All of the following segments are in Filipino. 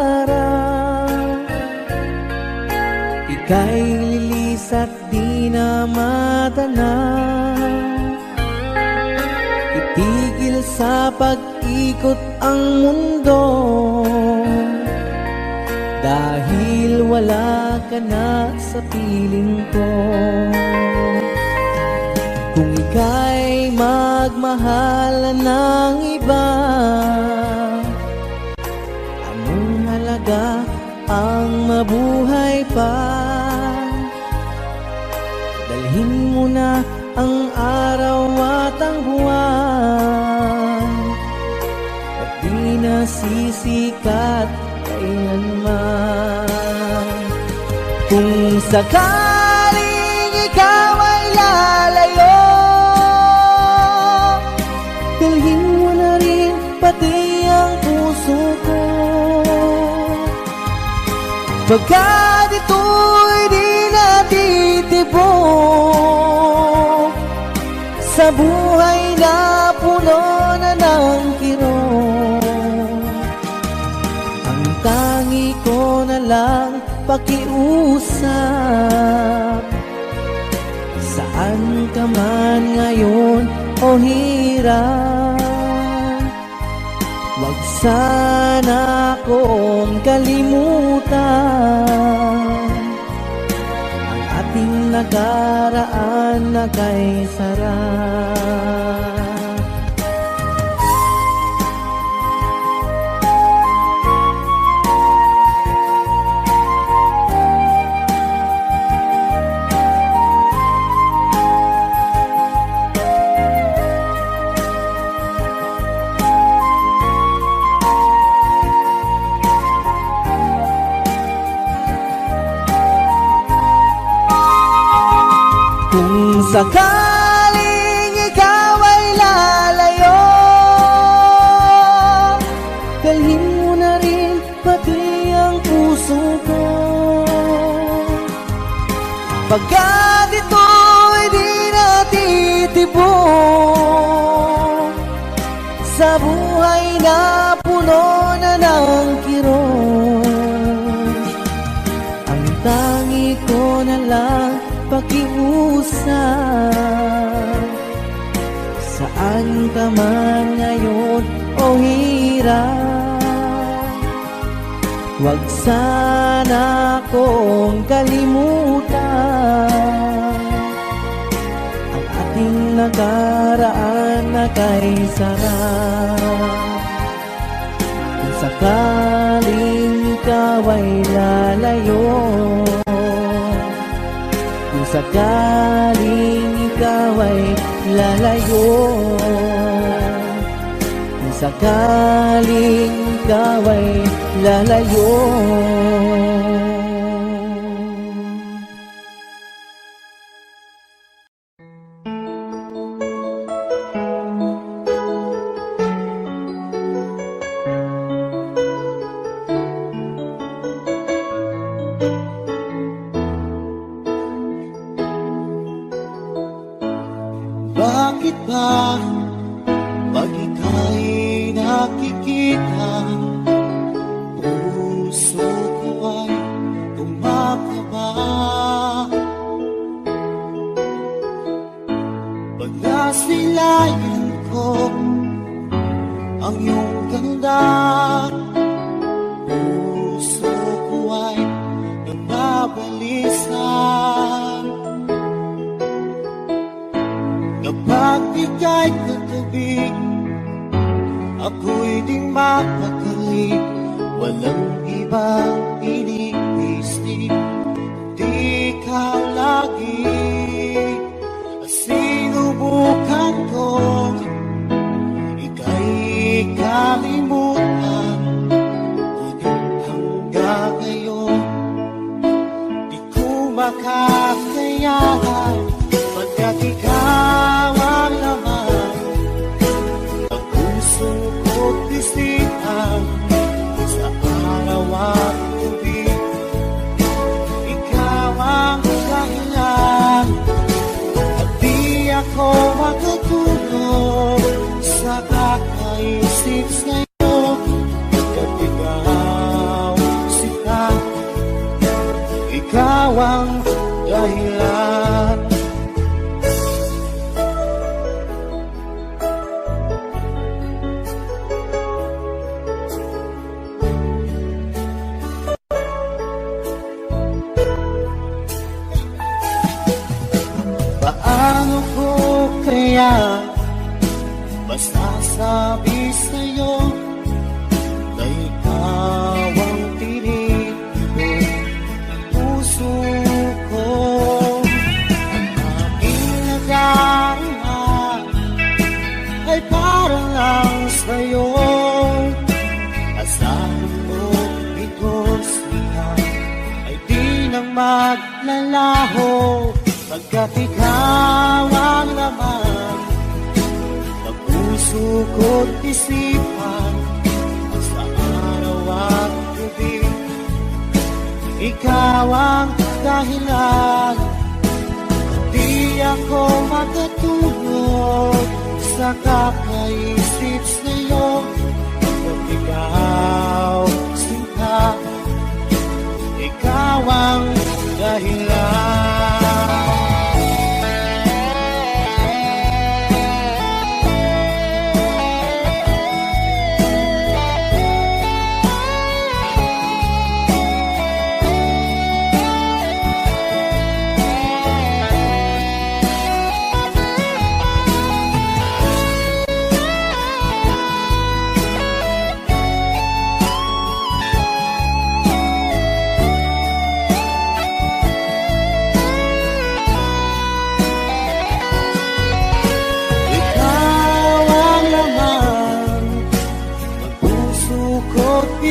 araw. Ika'y lilis at di na matanaw. Itigil sa pag-ikot ang mundo, dahil wala ka na sa piling ko. Kung ika'y magmahal ng iba, anong halaga ang mabuhay pa? Dalhin mo na ang araw at ang buwan, at di na sisikat kailanman. Kung sakaling ikaw ay lalayo, dalhin mo na rin pati ang puso ko. Pagkat ito'y di natitibok sa buhay na puno na ng kirot. Ang tangi ko na lang pakiusap, saan ka man ngayon o hirap. Huwag sana akong kalimutan ang ating nakaraan na kay sarap. Kung sakaling ikaw ay lalayo, dalhin mo na rin pati ang puso ko. Pagkat ito'y di natitibok sa buhay na puno na ng kirot. Ang tangi ko na lang pakiusap, saan ka man ngayon o hirap. Huwag sana akong kalimutan ang ating nakaraan na kay sarap. Kung sakaling ikaw ay lalayo, kung sakaling ikaw ay lalayo, kung sakaling ikaw ay lalayo. Bakit ba pag ika'y nakikita, puso ko ay kumakaba? Pag nasilayan ko ang iyong ganda, puso ko ay nababalisa. Kapag ika'y katabi, ako'y di mapakali. Walang ibang iniisip, di ikaw lagi. Sinubukan ko, ika'y kalimutan, ngunit hanggang ngayon di ko makakayanan. Pagkat ikaw ang laman ang puso ko't bisihan, sa araw at gabi ikaw ang dahilan. At di ako matutulog sa kakaisip sa'yo, pagkat ikaw dahilan. Paano ko kaya masasabi sa'yo na ikaw ang tinitiro ng puso ko? Ang aking nadarama ay para lang sa'yo. Asahan mo ito's lahat ay di nang maglalaho, pagkat ikaw ang laman ng puso ko't isipan. Sa araw at gabi, ikaw ang dahilan. Di ako makatulog sa kakaisip sa'yo, pagkat ikaw, sinta, ikaw ang dahilan.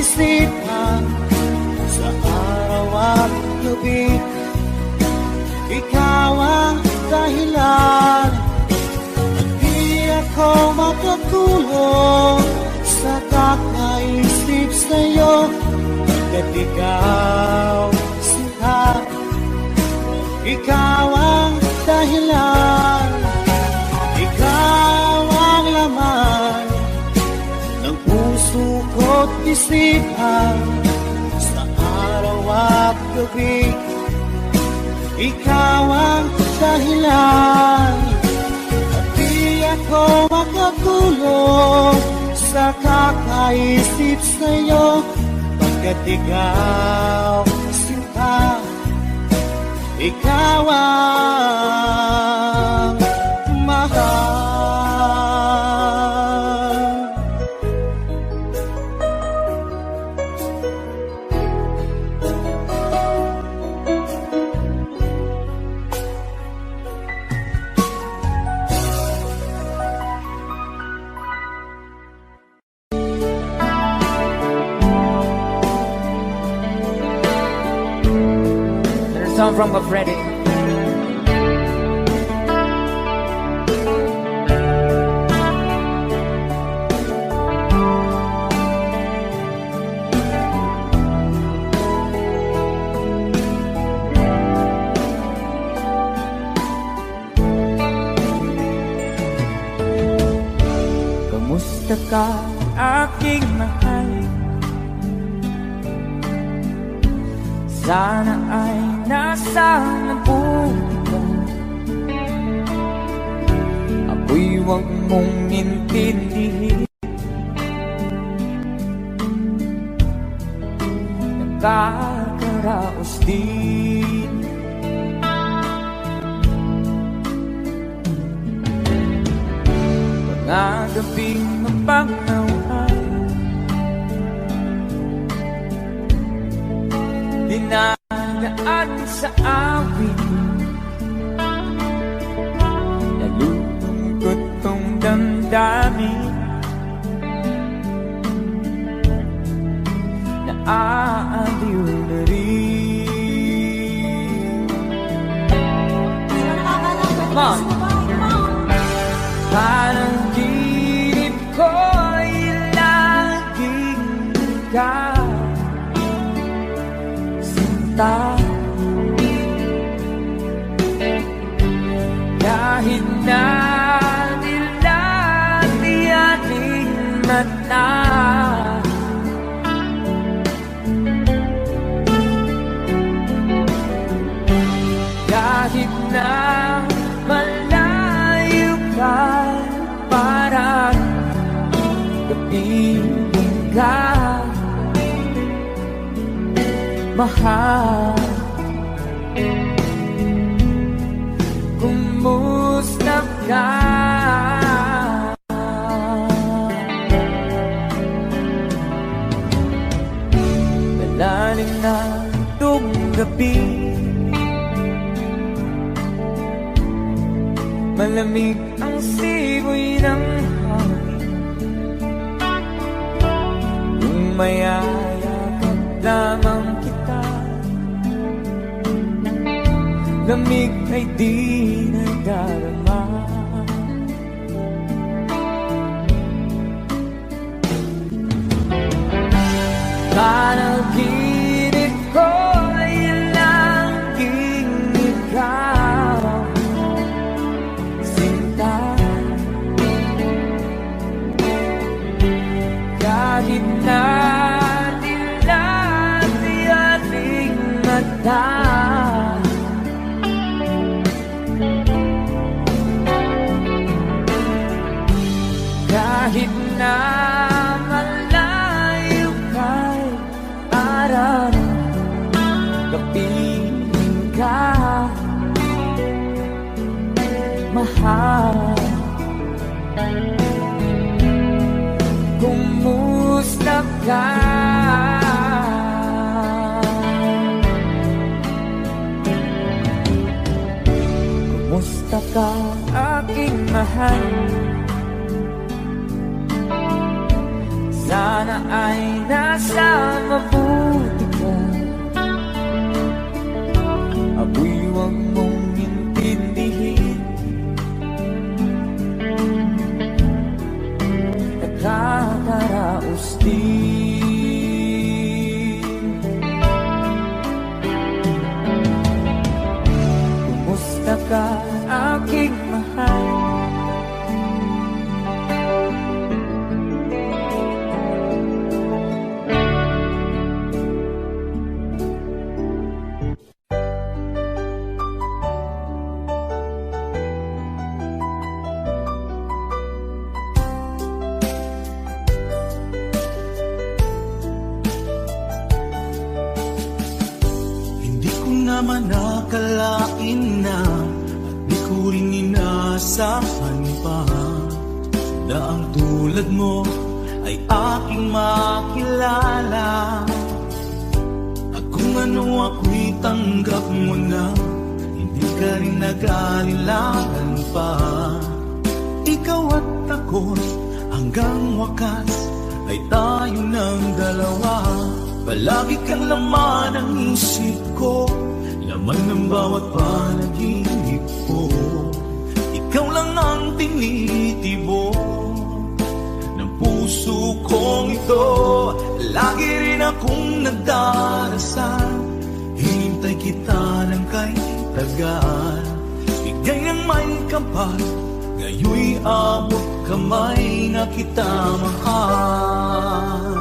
Isipan sa araw at gabi, ikaw ang dahilan. Di ako makatulog sa kakaisip sa'yo, pagkat ikaw, sinta, ikaw ang dahilan. Ikaw ang laman ng puso ko't isipan sa araw at gabi, ikaw ang dahilan. At di ako makatulog sa kakaisip sa'yo, pagkat ikaw, sinta, ikaw ang mahal. Song from Freddy. Kamusta ka, aking mahal? Sana ay nasa mabuti ka. Ako'y huwag mong intindihin. Nakakaraos din. Mga gabing mapangnawan, dinagaan sa awit, nalulungkot kong damdamin, naaaliw na rin. Come on! Parang ginip ko'y laging ikaw, sinta. Kahit na nilati ating mata, mahal. Kumusta ka? Malalim na itong gabi, malamig ang simoy ng hangin. Kung mayayakap lamang kita, lamig ay di nadarama. Panaginip ko ay laging ikaw, sinta. Kahit na dilati ating mata, kahit na malayo kay araw, kapiling ka, mahal. Kumusta ka? Kumusta ka, aking mahal? Sana ay nasa mabuti ka. Ako'y huwag mong intindihin, nakakaraos din. Kumusta ka, aking mahal? naman nakalain na at di ko rin inasahan pa na ang tulad mo ay aking makilala. At kung ano ako'y tanggap mo na, hindi ka rin nag-alilangan pa. Ikaw at ako hanggang wakas ay tayo ng dalawa. Palagi kang laman ng isip ko, laman ng bawat panaginip ko. Ikaw lang ang tinitibo ng puso kong ito. Lagi rin akong nagdarasal, hinintay kita ng kay tagal. Bigay ng may kapal, ngayoy abot kamay na kita mahal.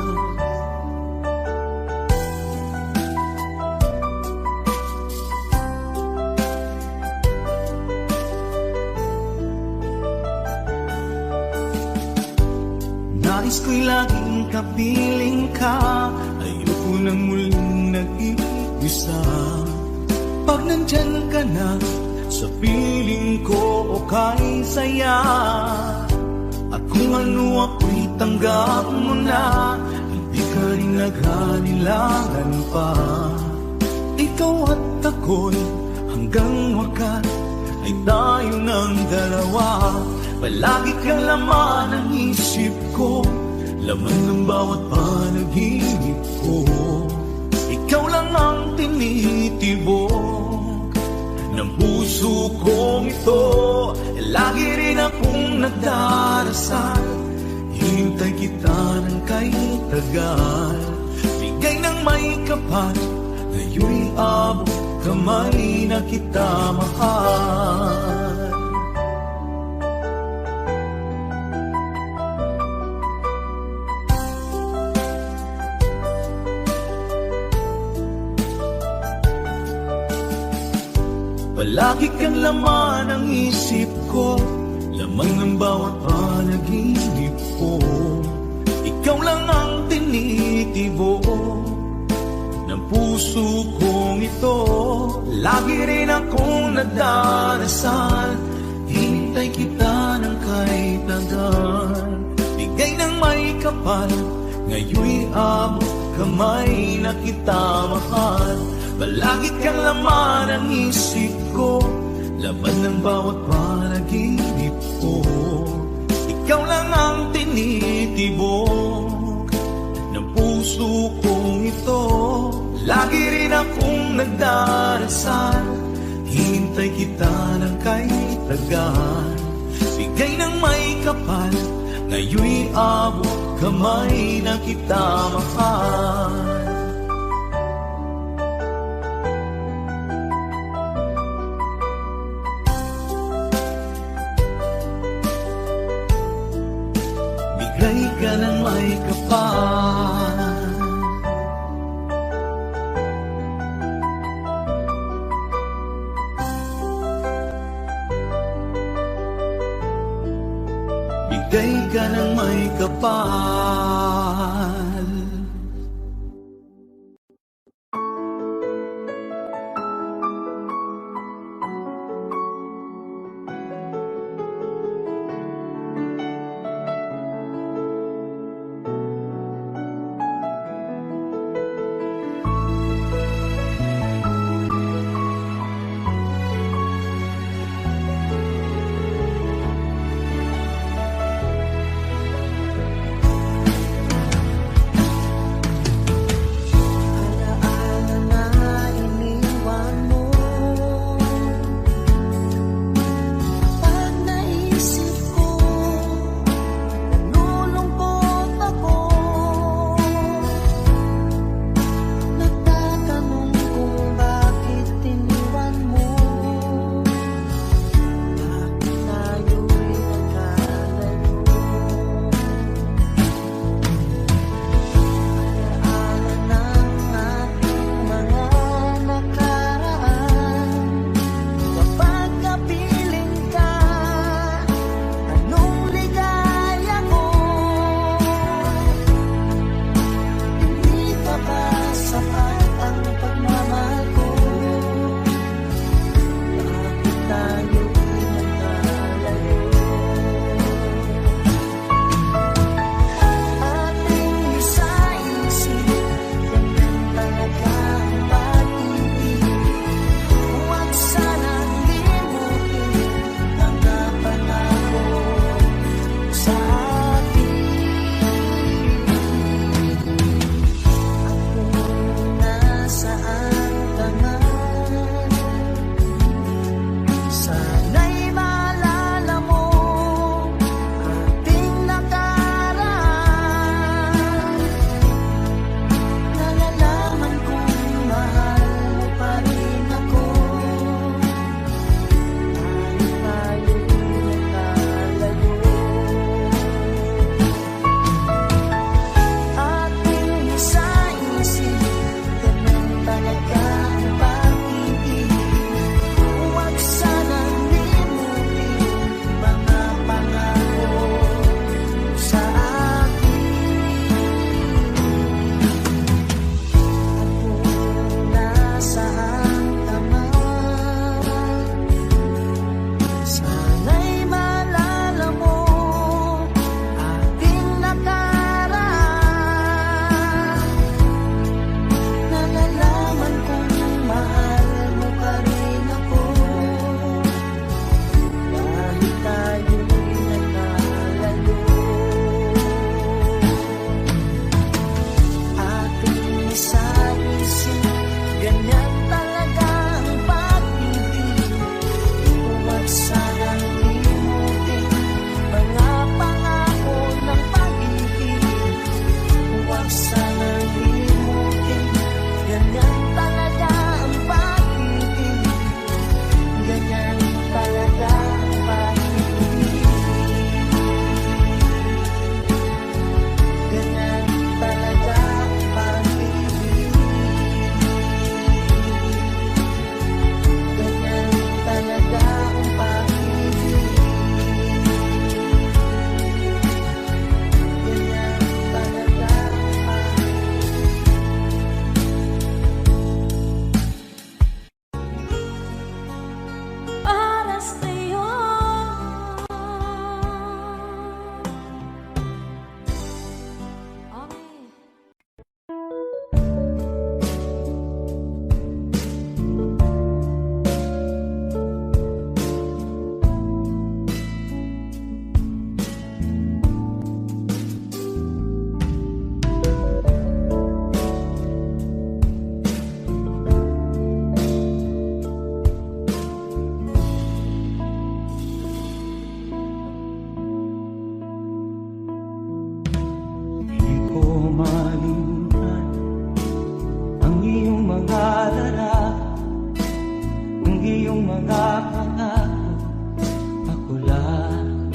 Nais ko'y laging kapiling ka, ayoko nang muling nag-iisa. Pag nandyan ka na, sa piling ko okay saya. At kung ano ako'y tanggap mo na, hindi ka rin nag-alilangan pa. Ikaw at ako'y hanggang wakas ay tayo ng dalawa. Palagi kang laman ng isip ko, laman ng bawat panaginip ko. Ikaw lang ang tinitibok ng puso kong ito. Lagi rin akong nagdarasal, hintay kita ng kay tagal. Bigay ng may kapal, ngayoy abot kamay na kita mahal. Palagi kang laman ng isip ko, lamang ng bawat panaginip ko. Ikaw lang ang tinitibo ng puso puso kong ito. Lagi rin akong nagdarasal, hinintay kita ng kahit tagal. Bigay ng may kapal, ngayon'y abot kamay na kita mahal. Balakid kang laman ng isip ko, laban ng bawat panaginip ko. Ikaw lang ang tinitibok ng puso kong ito. Lagi rin akong nagdarasal, hintay kita ng kahit tagal. Bigay ng may kapal, ngayon'y abot kamay na kita mahal. Bigay ka ng may kapal, bigay ka ng may kapal. iyong mga pangako, ako lang.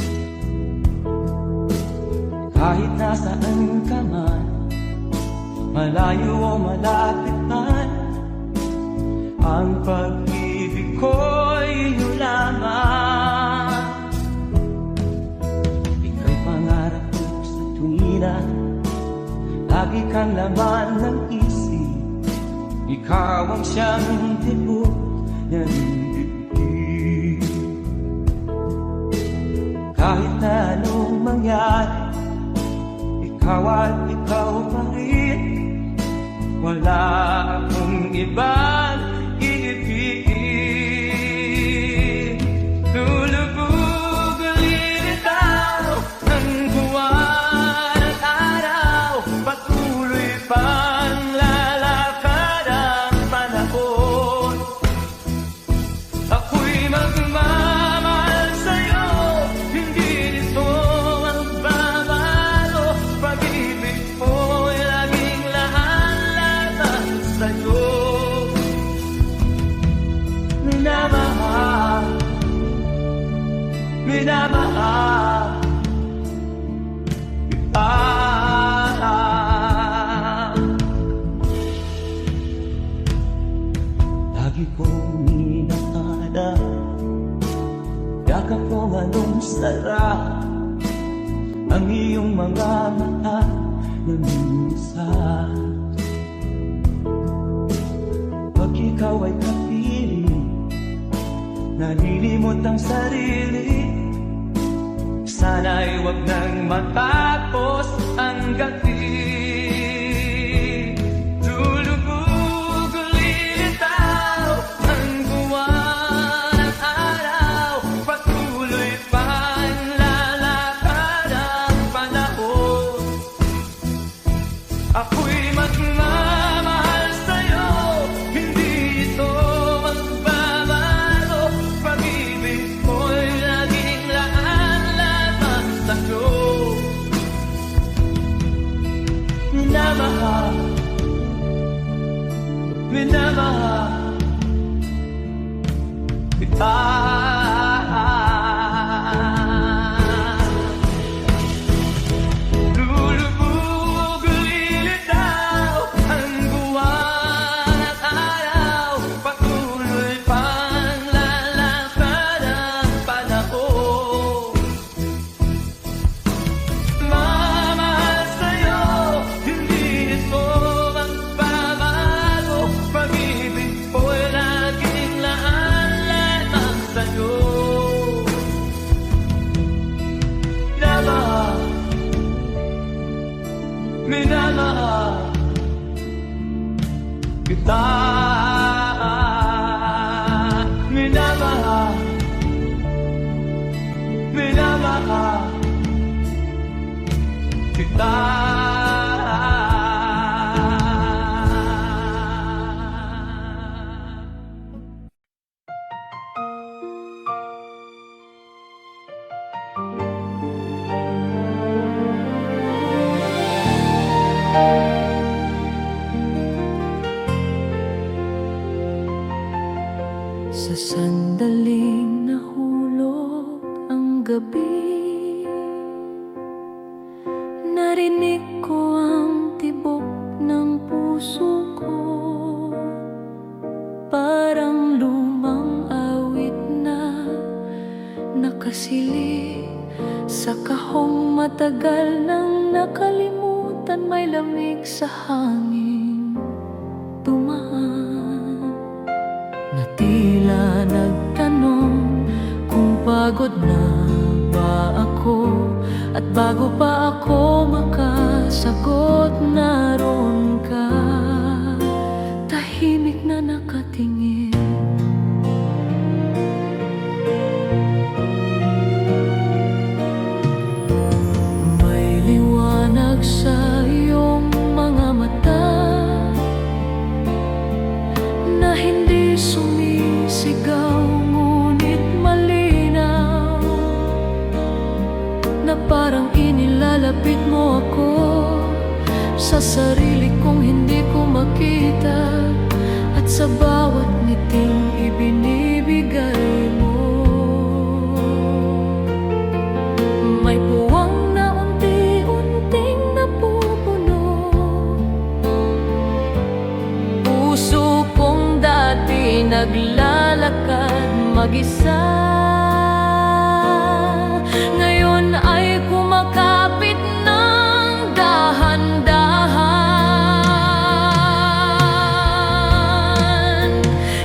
Kahit nasaan ka man, malayo o malapit man, ang pag-ibig ko'y iyo lamang. Ika'y pangarap ko sa tuwina, lagi kang laman ng isip. Ikaw ang siyang tibok ng dibdib. Kahit na anong mangyari, ikaw at ikaw pa rin. Wala akong ibang iibigin. Lulubog ulit itaw ang buwan at araw, patuloy pang lalakad ang panahon. Ako'y magmamahal sa'yo, hindi nito magbabago. Pag-ibig ko'y laging lahat sa'yo. Minamahal, minamahal kita. Lagi kong inakala, yakap kong anong sarap, ang iyong mga mata na minsan. Pag ikaw ay kapiling, nalilimot ang sarili. Sana'y wag nang matapos ang gabi. Lulubog ulit itaw ang buwan at araw, patuloy pang lalakad ang panahon. Ako'y magmamahal sa'yo, hindi ito magbabago. Pag-ibig ko'y laging laan-laman sa'yo. Minamahal, minamahal kita. Lulubog ulit itaw ang buwan at araw, patuloy pang lalakad ang panahon. Mamahal sa'yo, hindi ito magbabago. Pag-ibig ko'y laging laan-laman sa'yo. Minamahal, minamahal kita. Minamahal, minamahal kita. Sa sandaling nahulog ang gabi, narinig ko ang tibok ng puso ko. Parang lumang awit na nakasilip sa kahong matagal nang nakalimutan. May lamig sa hangin tumaan, na tila nagtanong kung pagod na ba ako. At bago pa ako makasagot, naroon ka, tahimik na nakatingin. May liwanag sa iyong mga mata na hindi sumisigaw, ngunit malinaw, na parang inilalapit mo ako sa sarili kong hindi ko makita. At sa bawat ngiting ibinibigay puso kong dati naglalakad mag-isa, ngayon ay kumakapit ng dahan-dahan.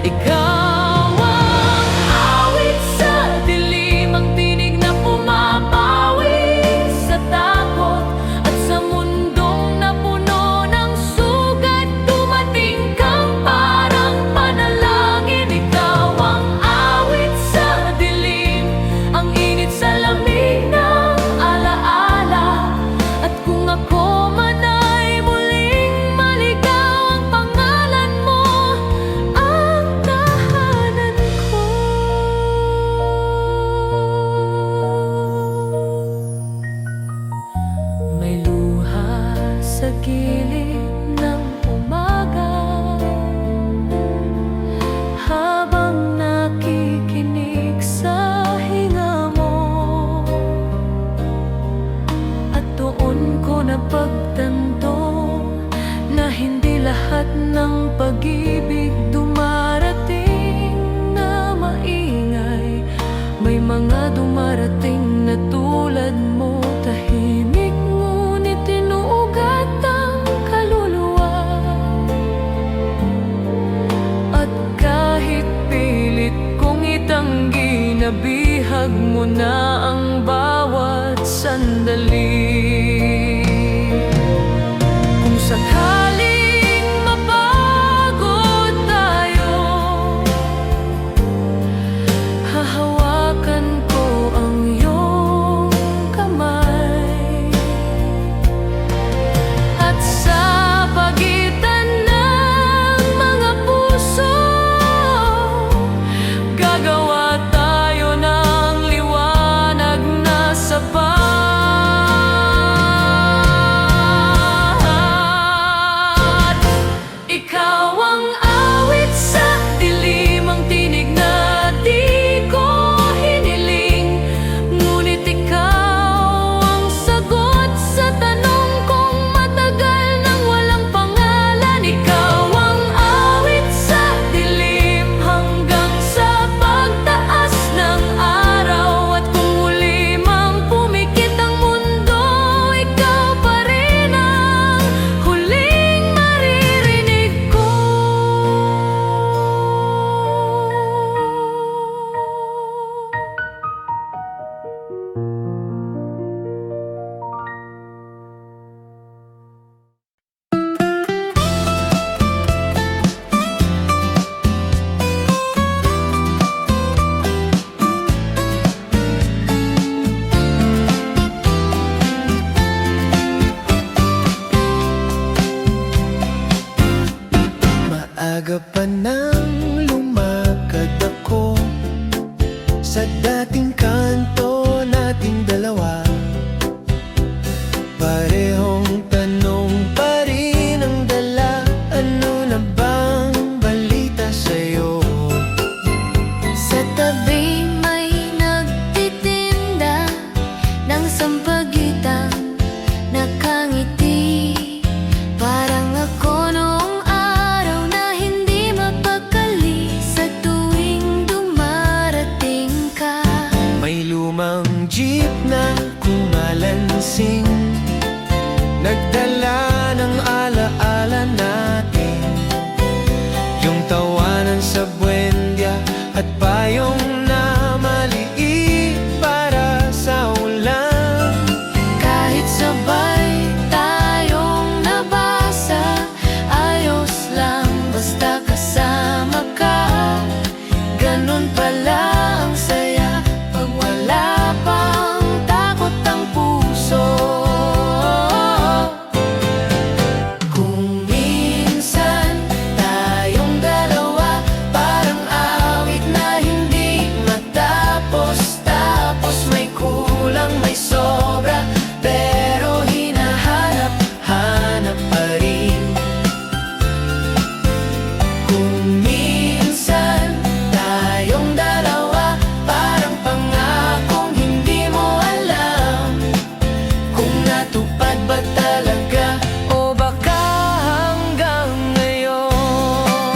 Ikaw ang awit sa dilim, ang tinig na pumapawi sa takot at sa mundong napuno ng sugat. Dumating kang parang panalangin. Ikaw ang awit sa dilim, ang init sa lamig ng alaala. At kung ako man ay muling maligaw, ang pangalan mo ang tahanan ko. May luha sa gilid ng umaga, habang nakikinig sa hinga mo. At doon ko napagtanto na hindi lahat ng pag-ibig dumarating na maingay. May mga dumarating na tulad mo, tahimik ngunit tinuugat ang kaluluwa. At kahit pilit kong itanggi, nabihag mo na ang bawat sandali. Kung sakaling mapagod tayo, hahawakan ko ang iyong kamay. At sa pagitan ng mga puso, gagawa tayo ng liwanag na sapat. Ikaw ang awit sa dilim, ang tinig na di ko hiniling. Ngunit ikaw ang sagot sa tanong kong matagal nang walang pangalan. Ikaw ang awit sa dilim, hanggang sa pagtaas ng araw. At kung muli mang pumikit ang mundo, ikaw pa rin ang huling maririnig ko. Maaga pa nang lumakad ako sa dating kanto nating dalawa. Parehong tanong pa rin ang dala, ano na bang balita sa'yo? Sa tabi may nagtitinda ng sampagitang nakangiti. Parang ako noong araw na hindi mapakali sa tuwing dumarating ka. May lumang jeep na kumalansing, nagdala ng alaala natin. Yung tawanan sa Buendia at payong na maliit para sa ulan. Kahit sabay tayong nabasa, ayos lang basta kasama ka. Ganun pala ang saya pag wala pang takot ang puso. Kung minsan tayong dalawa, parang awit na hindi matapos. Tapos may kulang, may sobra, pero hinahanap-hanap pa rin. Kung minsan tayong dalawa, parang pangakong hindi mo alam kung natupad ba talaga o baka hanggang ngayon.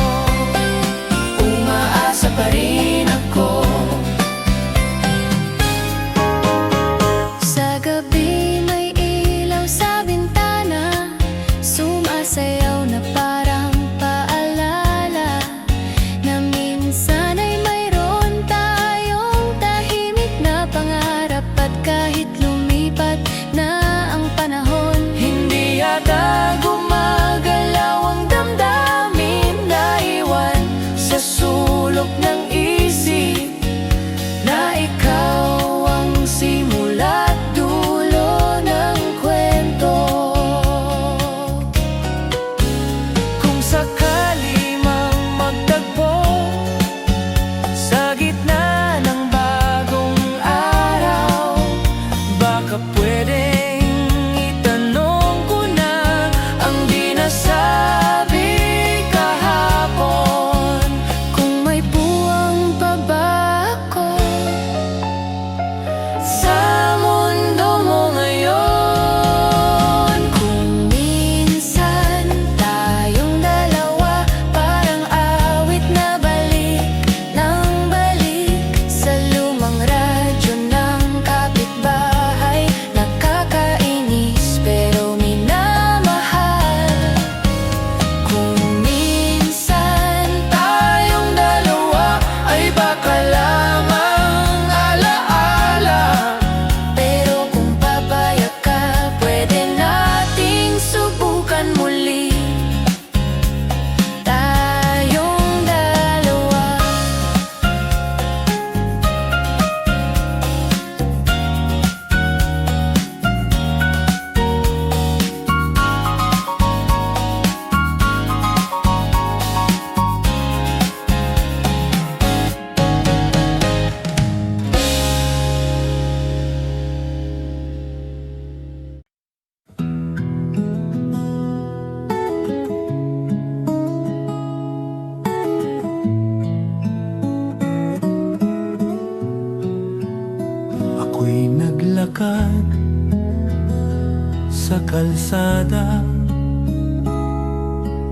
kalsada,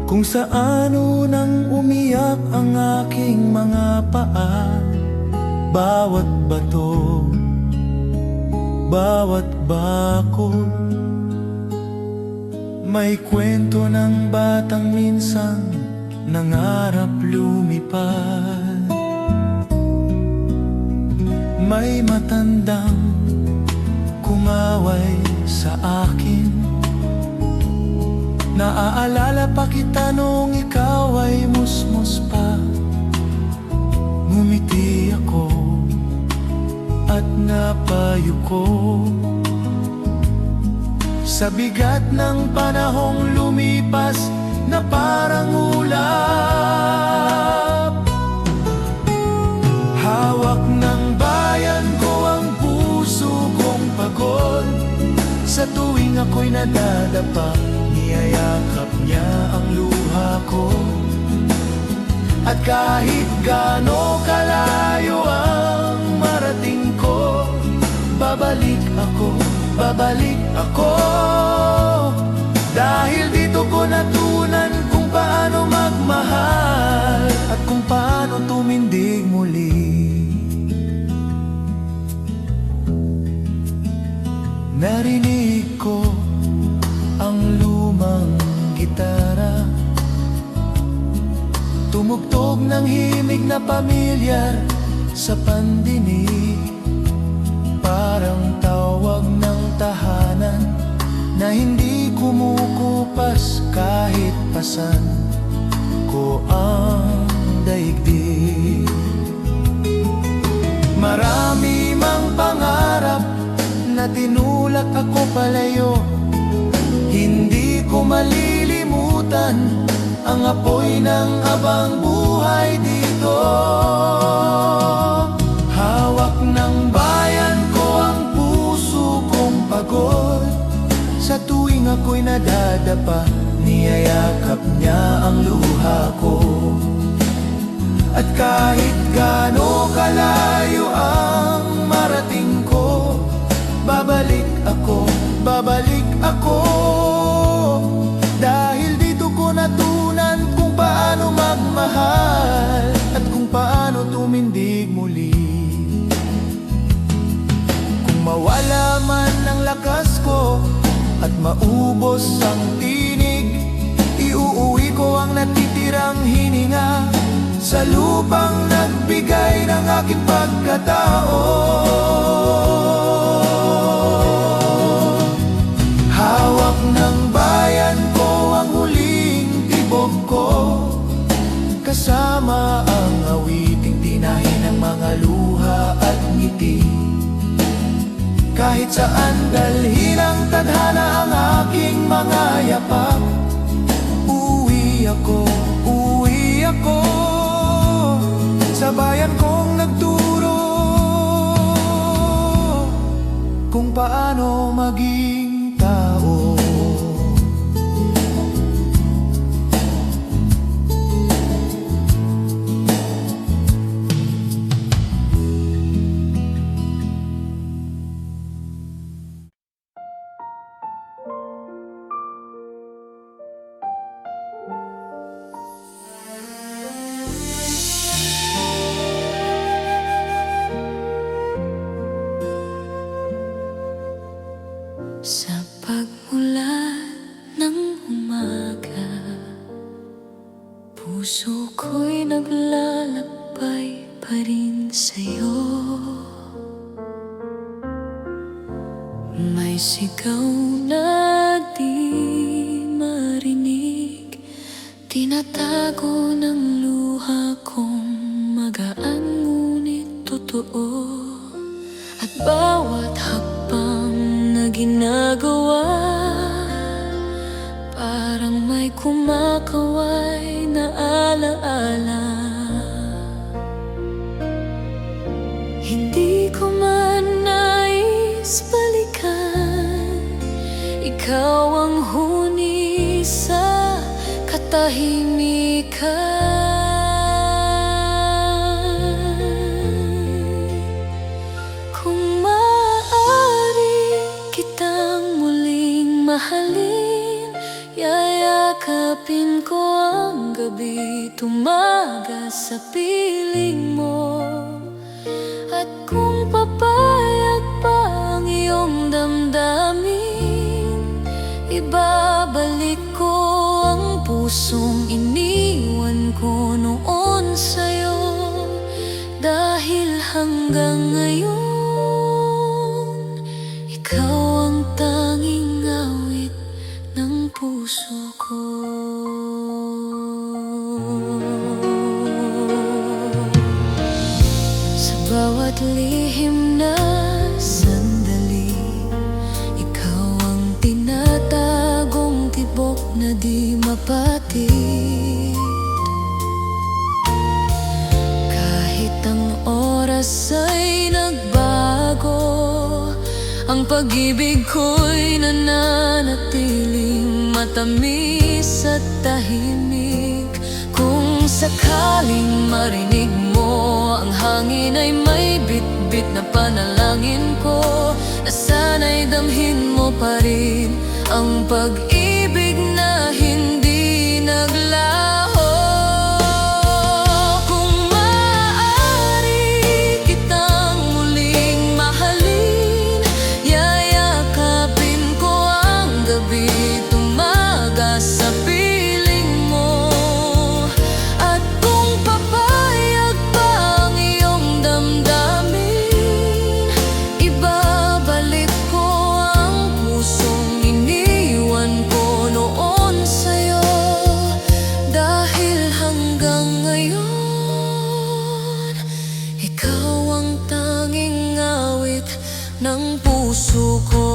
kung saan unang umiyak ang aking mga paa. Bawat bato, bawat bakod, may kwento ng batang minsan nangarap lumipad. May matandang kumaway sa akin, naaalala pa kita nung ikaw ay musmus pa. Ngumiti ako at napayuko sa bigat ng panahong lumipas na parang ulap. Hawak ng bayan ko ang puso kong pagod. Sa tuwing ako'y nadadapa, niyayakap niya ang luha ko. At kahit gaano kalayo ang marating ko, babalik ako, babalik ako. Dahil dito ko natunan kung paano magmahal at kung paano tumindig muli. Narinig ko ang lumang gitara, tumugtog ng himig na pamilyar sa pandinig. Parang tawag ng tahanan na hindi kumukupas kahit pasan ko ang daigdig. Marami mang pangarap na tinulak ako palayo, hindi ko malilimutan ang apoy ng abang buhay dito. Hawak ng bayan ko ang puso kong pagod. Sa tuwing ako'y nadadapa, niyayakap niya ang luha ko. At kahit gaano kalayo ang marating ko, babalik ako, babalik ako. Dahil dito ko natunan kung paano magmahal at kung paano tumindig muli. Kung mawala man ang lakas ko at maubos ang tinig, iuuwi ko ang natitirang hininga sa lupang nagbigay ng aking pagkatao. Hawak ng bayan ko ang huling tibok ko, kasama ang awiting tinahin ng mga luha at ngiti. Kahit saan dalhin ang tadhana ang aking mga yapak, uwi ako sa bayan kong nagturo kung paano maging tao. Sa pagmulan ng umaga, puso ko'y naglalakbay pa rin sa'yo. May sigaw na di marinig, tinatago ng luha kong magaan ngunit totoo. At bawat hakbang na ginagawa, parang may kumakaway na alaala. Hindi ko man nais balikan, ikaw ang huni sa katahimikan. Kung maaari kitang muling mahalin, tumagas sa piling mo. At kung papayag pa ang iyong damdamin, ibabalik ko ang pusong iniwan ko noon sa'yo. Dahil hanggang ngayon, ikaw ang tanging awit ng puso ko. Sa bawat lihim na sandali, ikaw ang tinatagong tibok na di mapatid. Kahit ang oras ay nagbago, ang pag-ibig ko'y nananatiling matamis at tahimik. Kung sakaling marinig mo ang hangin ay may bit-bit na panalangin ko, na sana'y damhin mo pa rin ang pag-ibig na hindi naglaho. Kung maaari kitang muling mahalin, yayakapin ko ang gabi, tumagas sa piling mo. At kung papayag pa ang iyong damdamin, ibabalik ko ang pusong iniwan ko noon sa'yo. Dahil hanggang ngayon, ikaw ang tanging awit ng puso ko.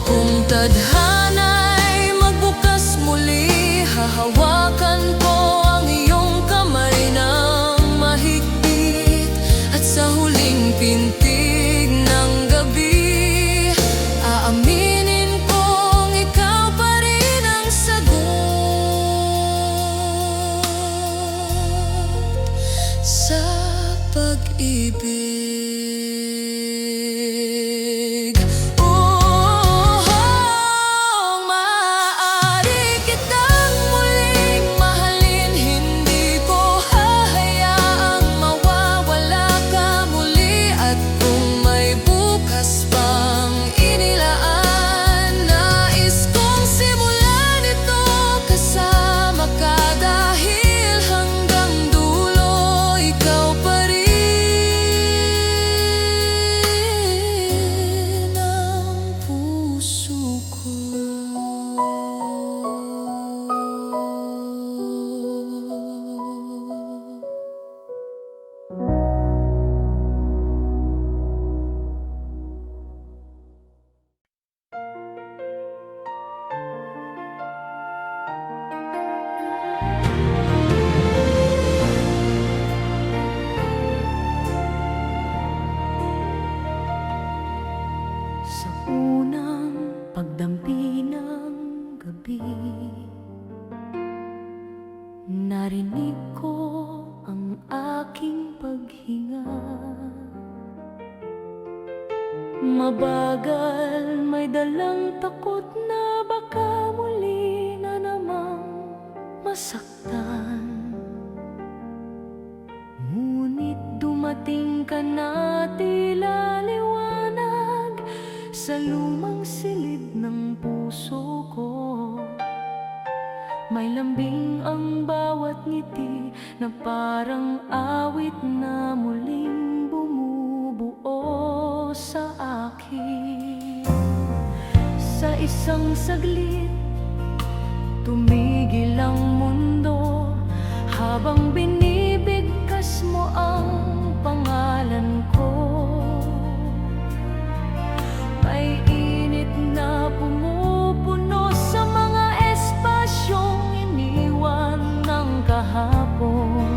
Kung tadhana'y magbukas muli, hahawakan ko ang iyong kamay ng mahigpit. At sa huling pintig ng gabi, aaminin kong ikaw pa rin ang sagot sa pag-ibig. Kung maaari kitang muling mahalin, hindi ko hahayaang mawawala ka muli. At kung may bukas pang inilaan, nais kong simulan ito kasama ka. Dahil hanggang dulo, ikaw pa rin ang puso ko. Sa unang pagdampi ng gabi, narinig ko ang aking paghinga. Mabagal, may dalang takot na baka muli na namang masaktan. Ngunit dumating ka na, tila liwanag sa lumang silid ng puso ko. May lambing ang bawat ngiti na parang awit na muling bumubuo sa akin. Sa isang saglit, tumigil ang mundo habang binibigkas mo ang pangalan ko. May init na pumupuno sa mga espasyong iniwan ng kahapon.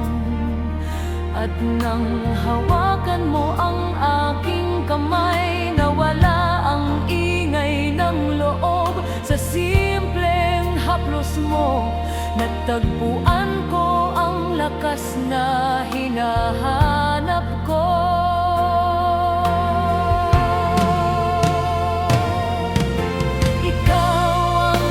At nang hawakan mo ang aking kamay, nawala ang ingay ng loob. Sa simpleng haplos mo, natagpuan ko ang lakas na hinahanap ko. Ikaw ang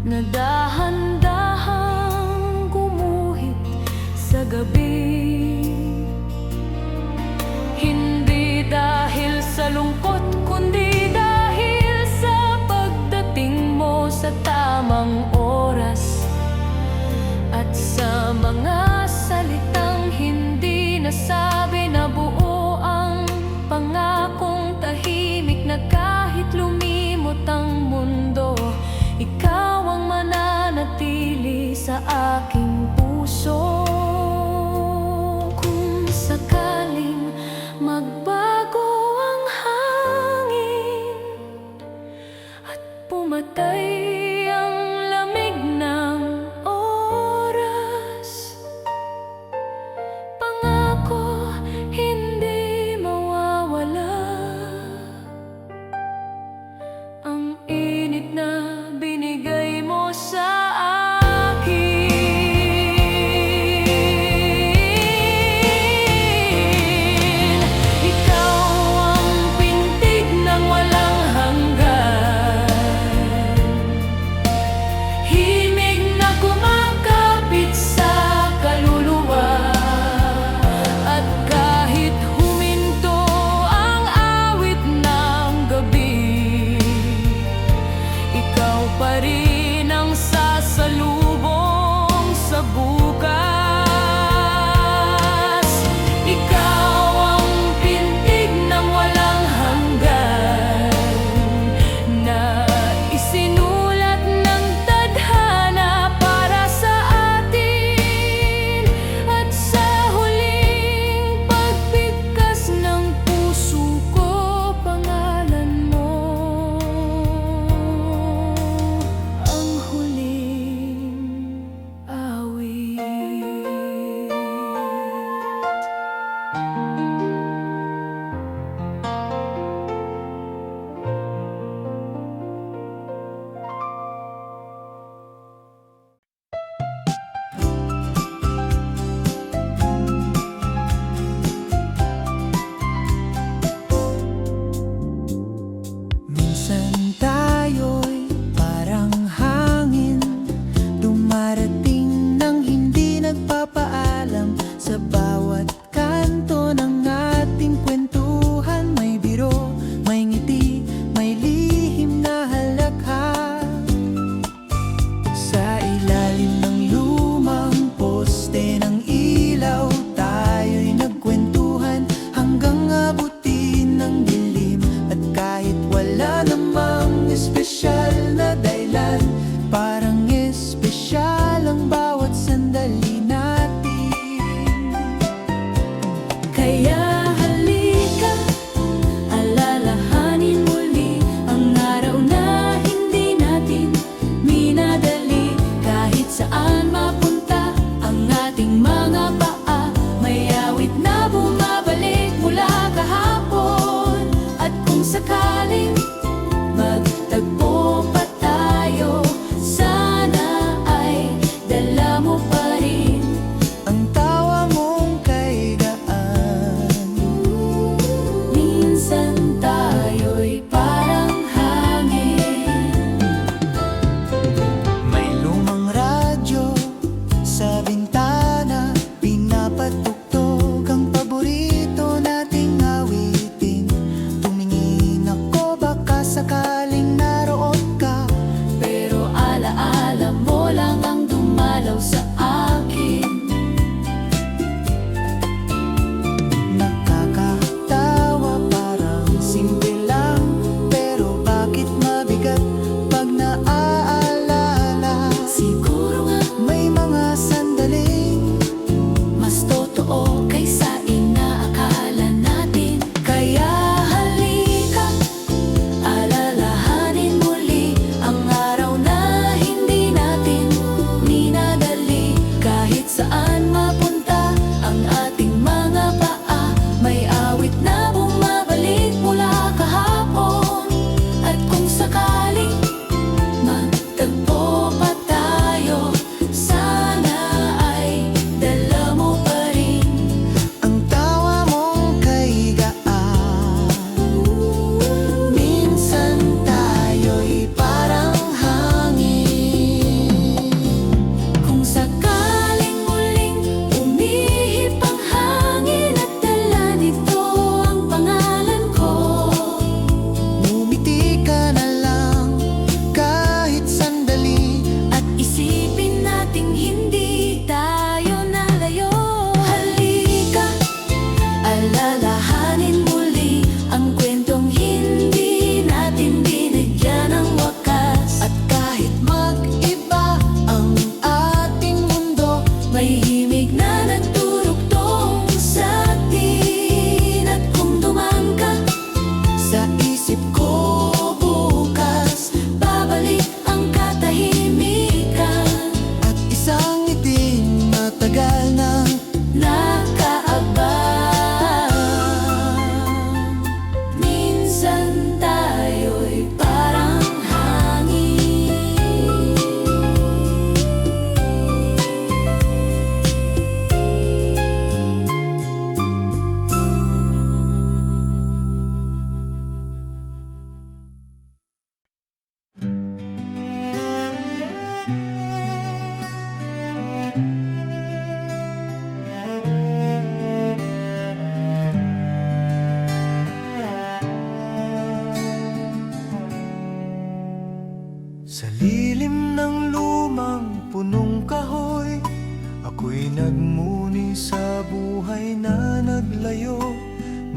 na dahan-dahang gumuhit sa gabi. Hindi dahil sa lungkot, kundi dahil sa pagdating mo sa tamang oras, at sa mga salitang hindi nasabi, na buo ang pangakong tahimik, na kahit lumimot ang mundo, ikaw ang mananatili sa aking puso. Kung sakaling magbago ang hangin at pumatay ang lamig ng oras, pangako hindi mawawala ang init na binigay mo sa akin.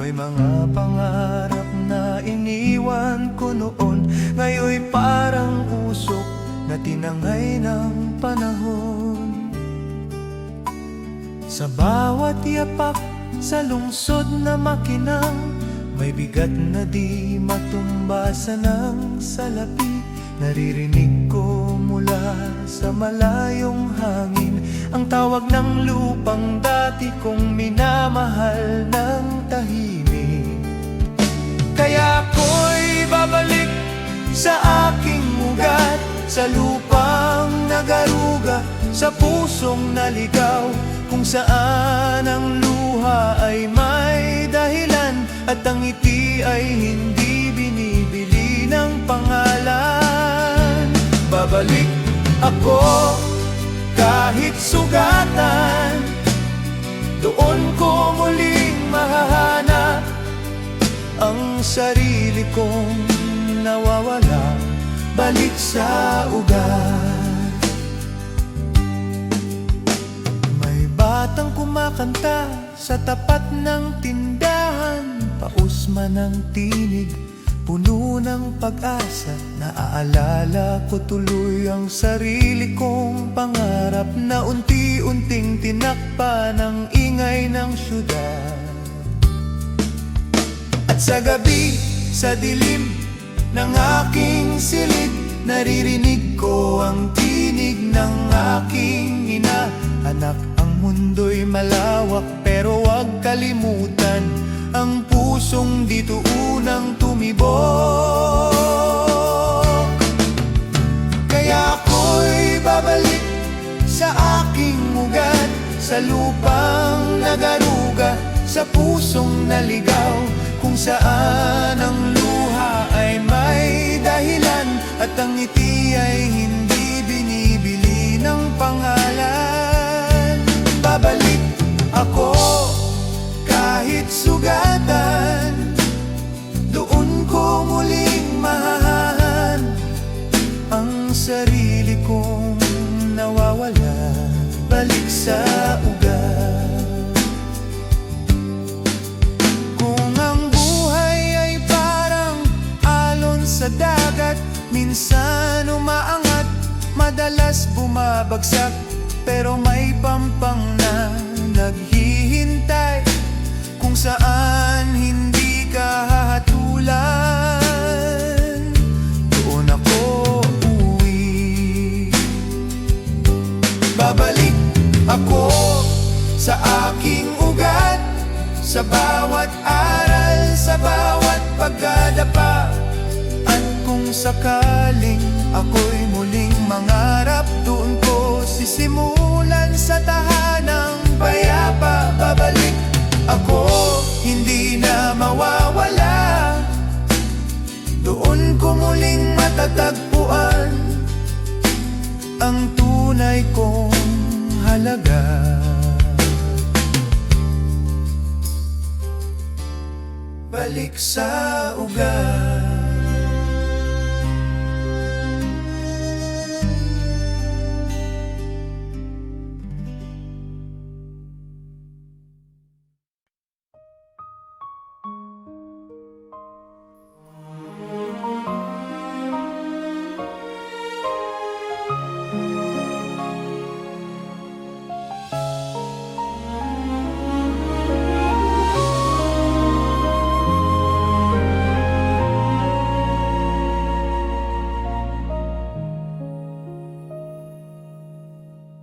May mga pangarap na iniwan ko noon, ngayon'y parang usok na tinangay ng panahon. Sa bawat yapak sa lungsod na makinang, may bigat na di matumbasan ng salapi. Naririnig ko mula sa malayong hangin ang tawag ng lupang dati kong minamahal ng tahimik. Kaya ako'y babalik sa aking ugat, sa lupang nagaruga, sa pusong naligaw, kung saan ang luha ay may dahilan at ang ngiti ay hindi binibili ng pangalan. Babalik ako kahit sugatan, doon ko muling mahahanap ang sarili kong nawawala, balik sa ugat. May batang kumakanta sa tapat ng tindahan, pausman ng tinig, puno ng pag-asa. Naaalala ko tuloy ang sarili kong pangarap na unti-unting tinakpa ng ingay ng syudad. At sa gabi, sa dilim ng aking silid, naririnig ko ang tinig ng aking ina. Anak, ang mundo'y malawak, pero huwag kalimutan ang pusong dito unang tumibok. Kaya ako'y babalik sa aking ugat, sa lupang nagaruga, sa pusong naligaw, kung saan ang luha ay may dahilan at ang ngiti ay hindi binibili ng pangalan. Babalik ako kahit sugatan, doon ko muling mahahan ang sarili kong nawawala, balik sa ugat. Kung ang buhay ay parang alon sa dagat, minsan umaangat, madalas bumabagsak, pero may pampang na naghihintay kung saan hindi ka hahatulan. Doon ako uuwi. Babalik ako sa aking ugat, sa bawat aral, sa bawat pagdadapa. At kung sakaling ako'y muling mangarap, doon ko sisimulan sa tahanang payapa. Babalik ako, hindi na mawawala, doon ko muling matatagpuan ang tunay kong halaga. Balik sa ugat.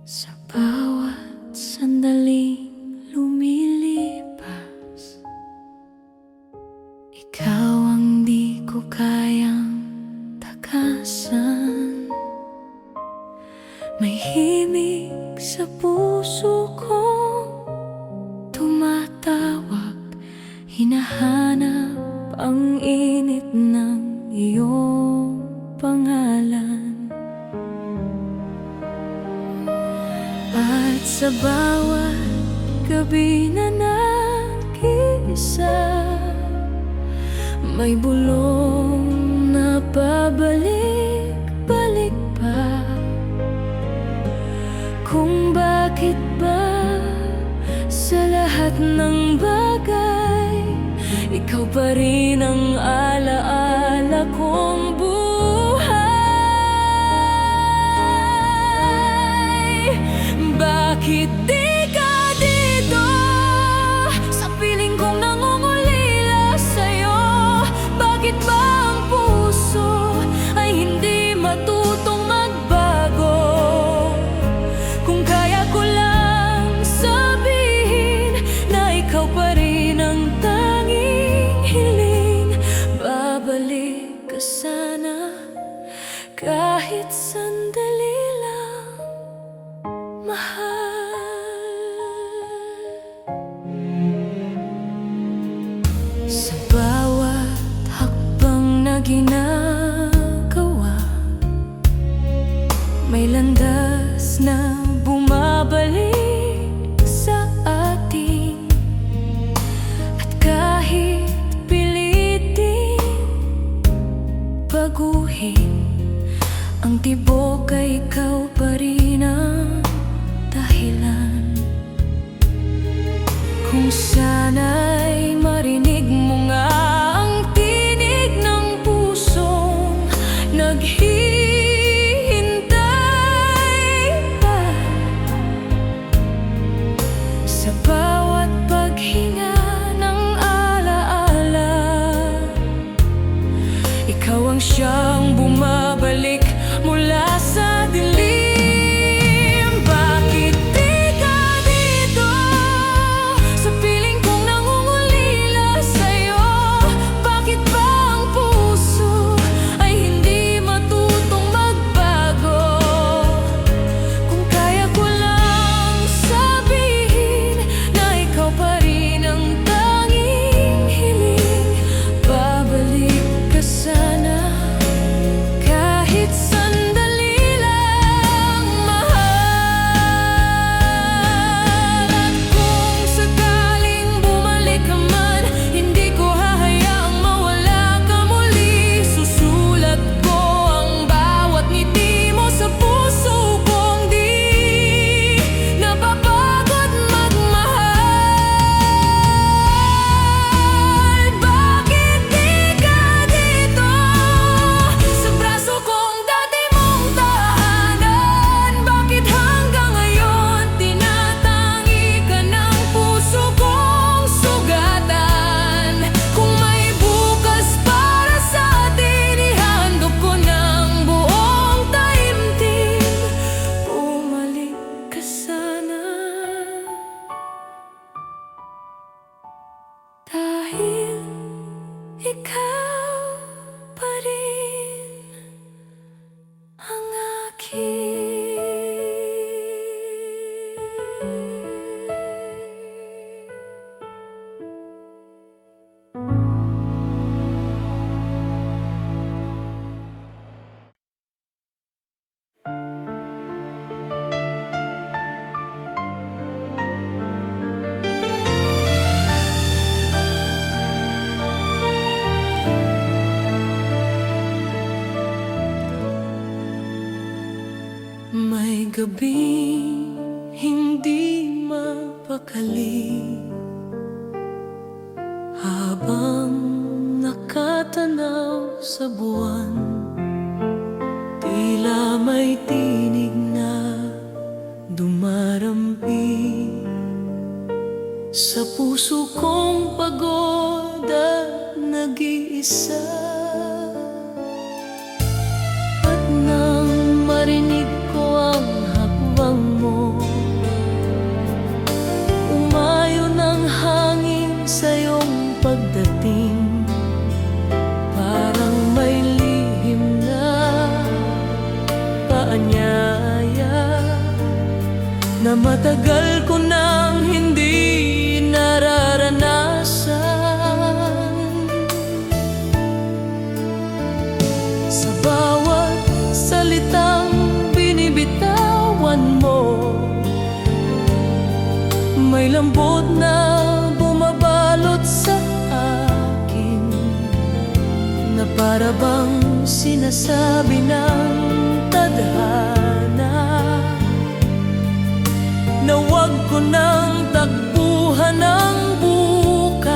Sa bawat sandaling lumilipas, ikaw ang di ko kayang takasan. May himig sa puso ko tumatawag, hinahanap ang init ng iyong pangalan. At sa bawat gabi na nag-iisa, may bulong na pabalik-balik pa. Kung bakit ba sa lahat ng bagay ikaw pa rin ang alaala kong buhay. Bakit di ka dito sa piling kong nangungulila sa'yo? Bakit ba ang puso ay hindi matutong magbago? Kung kaya ko lang sabihin na ikaw pa rin ang tanging hiling, babalik ka sana kahit sandali lang, mahal. Sa bawat hakbang na ginagawa, may landas na bumabalik sa atin. At kahit pilitin baguhin, ang tibok ay ikaw pa rin ang dahilan. Kung sana'y marinig mo nga ang tinig ng pusong naghihintay pa. Sa bawat paghinga ng alaala, ikaw ang siyang bumabalik mula sa dilim. Bakit di ka dito sa piling kong nangungulila sa'yo? Bakit ba ang puso ay hindi matutong magbago? Kung kaya ko lang sabihin na ikaw pa rin ang tanging hiling, babalik ka sana kahit sandali lang, mahal. At kung sakaling bumalik ka man, hindi ko hahayaang mawala ka muli. Susulat ko ang bawat ngiti mo sa puso kong di napapagod magmahal. Bakit di ka dito sa braso kong dati mong tahanan? Bakit hanggang ngayon tinatangi ka ng puso kong sugatan? Kung may bukas para sa atin, ihandog ko ng buong taimtim. Bumalik ka sana, dahil ikaw pa rin ang may gabing hindi mapakali, habang nakatanaw sa buwan, tila may tinig na dumarampi sa puso kong pagod at nag-iisa. At nang marinig ko ang hakbang mo, umayo ng hangin sa iyong pagdating. Parang may lihim na paanyaya na matagal ko nang hindi nararanasan. Sa bawat salitang binibitawan mo, may lambot na bumabalot sa akin, na para bang sinasabi ng tadhana na wag ko nang takbuhan ng bukas.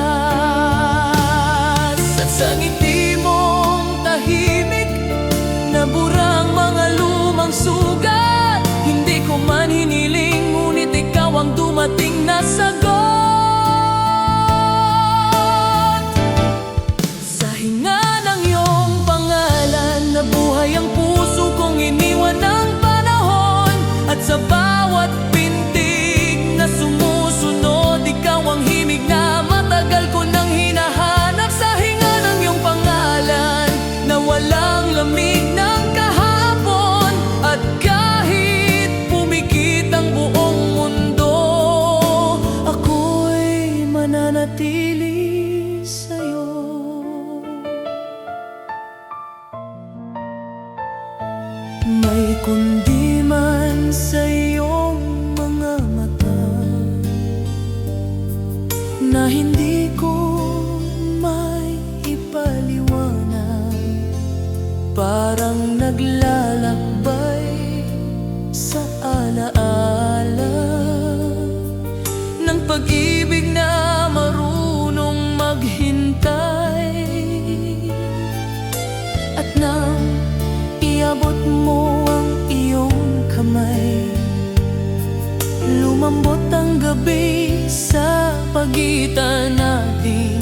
pagitan natin.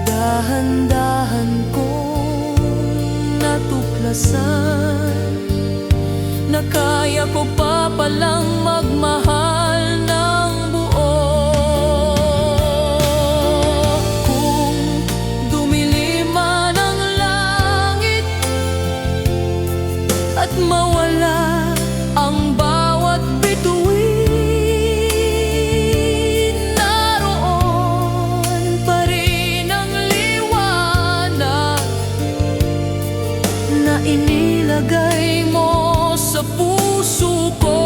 Dahan-dahan kong natuklasan na kaya ko pa palang magmahal ng buo. Kung dumilim man ang langit at mawala ang bawat bituin, naroon pa rin ang liwanag na inilagay mo sa puso ko.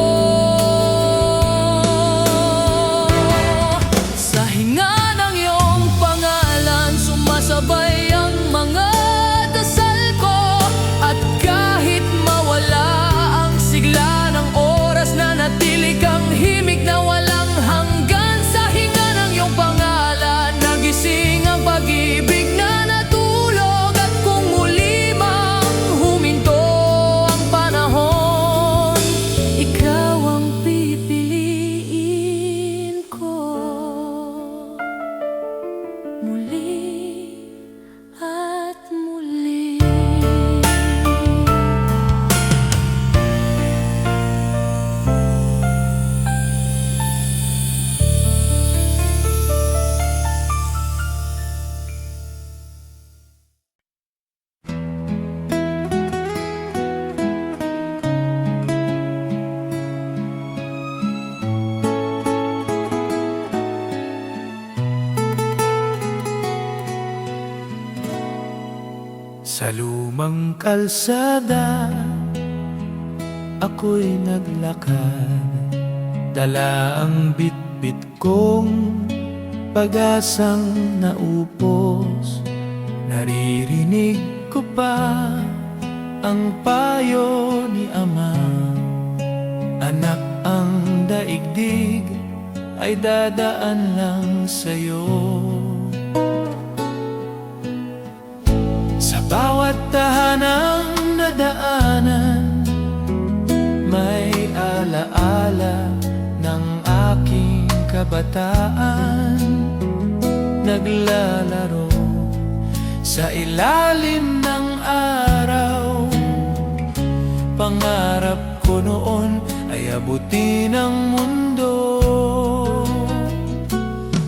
Sa hinga ng iyong pangalan, sumasabay ang mga dasal ko. At kahit mawala ang sigla ng oras, na natili kang himig na walang hanggan. Sa hinga ng iyong pangalan, nagising ang pag-ibig na natulog. At kung muli mang huminto ang panahon, ikaw ang pipiliin ko. Muli at muli. Sa lumang kalsada, ako'y naglakad. Dala ang bitbit kong pag-asang naupos. Naririnig ko pa ang payo ni Ama. Anak, ang daigdig ay dadaan lang sa'yo. Sa bawat tahanang nadaanan, may alaala ng aking kabataan. Naglalaro sa ilalim ng araw. Pangarap ko noon ay abutin ang mundo.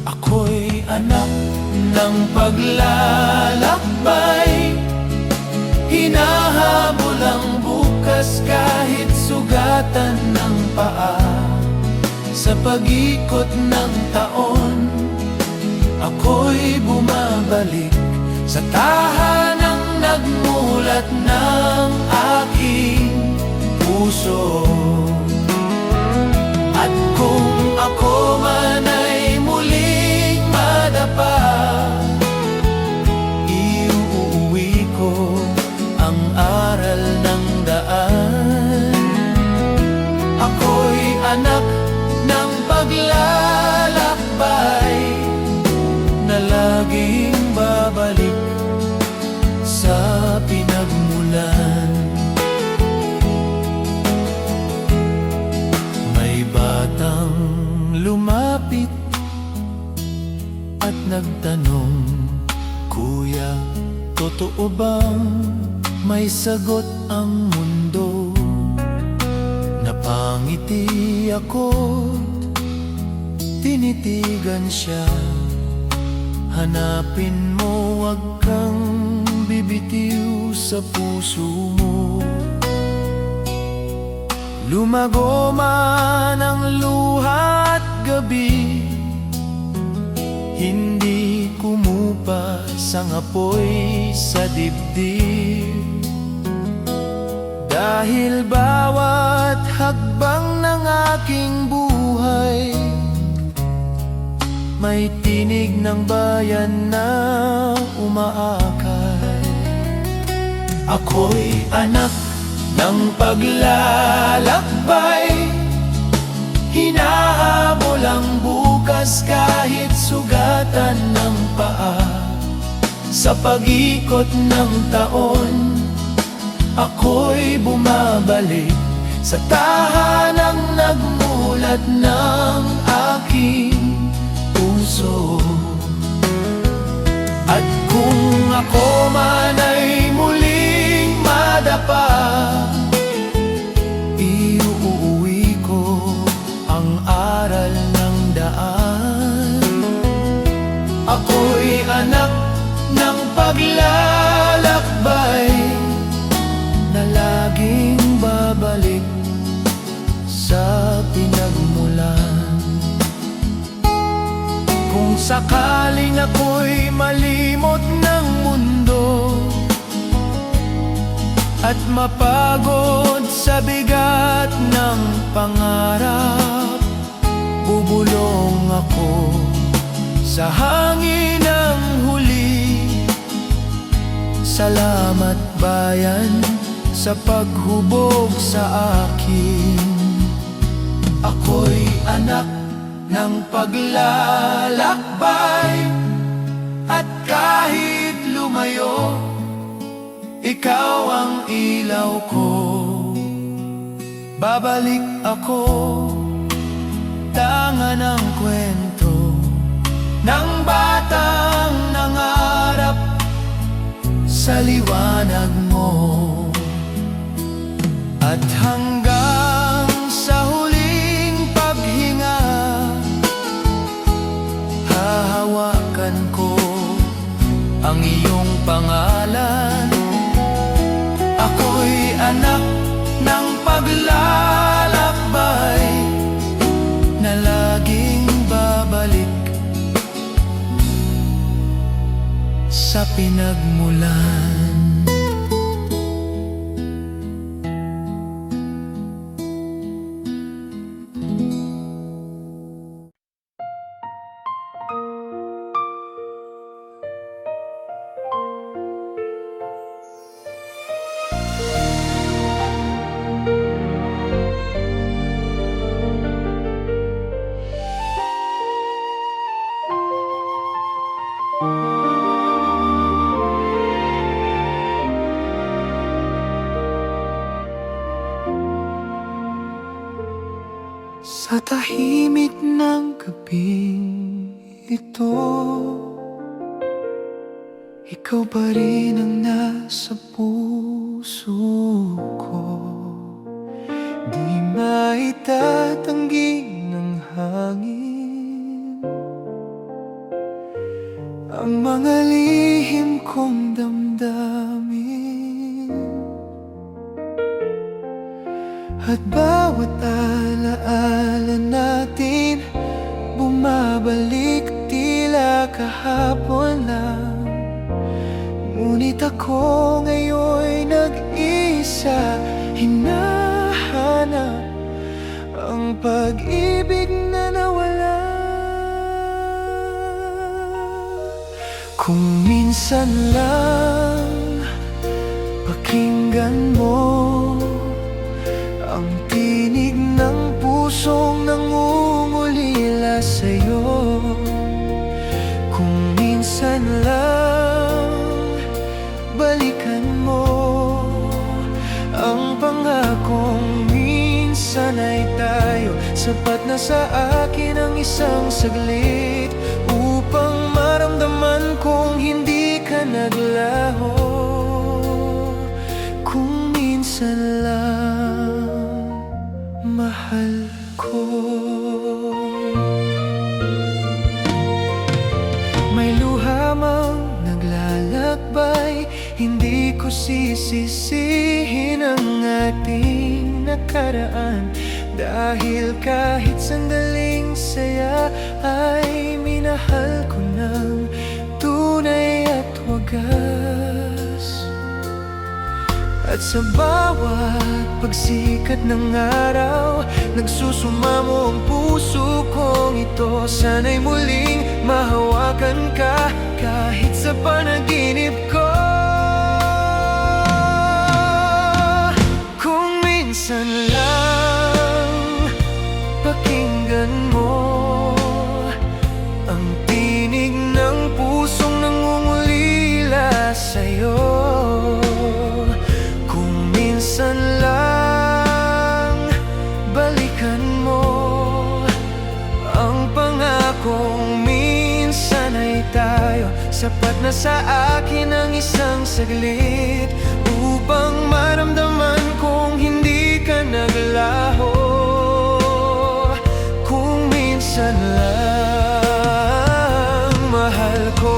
Ako'y anak ng paglalakbay, hinahabol ang bukas kahit sugatan ng paa. Sa pag-ikot ng taon, ako'y bumabalik sa tahanang nagmulat ng aking puso. At kung ako man ay muling madapa, iuuwi ko ang aral ng daan. Ako'y anak ng paglalakbay na laging babalik sa pinagmulan. May batang lumapit at nagtanong, Kuya, totoo bang may sagot ang mundo? Napangiti ako, tinitigan siya. Hanapin mo, wag kang bibitiw sa puso mo. Lumago man ang luha at gabi, hindi kumupas ang apoy sa dibdib. Dahil bawat hakbang ng aking buhay, may tinig ng bayan na umaakay. Ako'y anak ng paglalakbay, hinahabol ang bukas kahit sugatan ng paa. Sa pag-ikot ng taon, ako'y bumabalik sa tahanang nagmulat ng aking ako man ay muling madapa, iuuwi ko ang aral ng daan. Ako'y anak ng paglalakbay na laging babalik sa pinagmulan. Kung sakaling ako'y malimot ng mundo at mapagod sa bigat ng pangarap, bubulong ako sa hangin ng huli. Salamat bayan sa paghubog sa akin. Ako'y anak ng paglalakbay, at kahit lumayo, ikaw ang ilaw ko. Babalik ako, tanga ng kwento ng batang nangarap sa liwanag mo. At hanggang sa huling paghinga, hahawakan ko ang iyong pangalan. Ako'y anak ng paglalakbay na laging babalik sa pinagmulan. Sa tahimik ng gabing ito, ikaw pa rin ang nasa puso ko. Di maitatanggi ng hangin ang mga lihim kong damdamin, at bawat alaala natin bumabalik tila kahapon lang. Ngunit ako ngayon'y nag-isa, hinahanap ang pag-ibig na nawala. Kung minsan lang pakinggan mo ang tinig ng pusong nangungulila sa'yo. Kung minsan lang balikan mo ang pangakong minsan ay tayo. Sapat na sa akin ang isang saglit upang maramdaman kong hindi ka naglaho. Kung minsan lang mahal ko. May luha mang naglalakbay, hindi ko sisisihin ang ating nakaraan. Dahil kahit sandaling saya ay minahal ko ng tunay at wagas. At sa bawat pagsikat ng araw, nagsusumamo ang puso kong ito. Sana'y muling mahawakan ka kahit sa panaginip ko. Kung minsan lang pakinggan mo ang tinig ng pusong nangungulila sa'yo. Minsan lang balikan mo ang pangakong minsan ay tayo. sapat na sa akin ang isang saglit upang maramdaman kong hindi ka naglaho. Kung minsan lang mahal ko,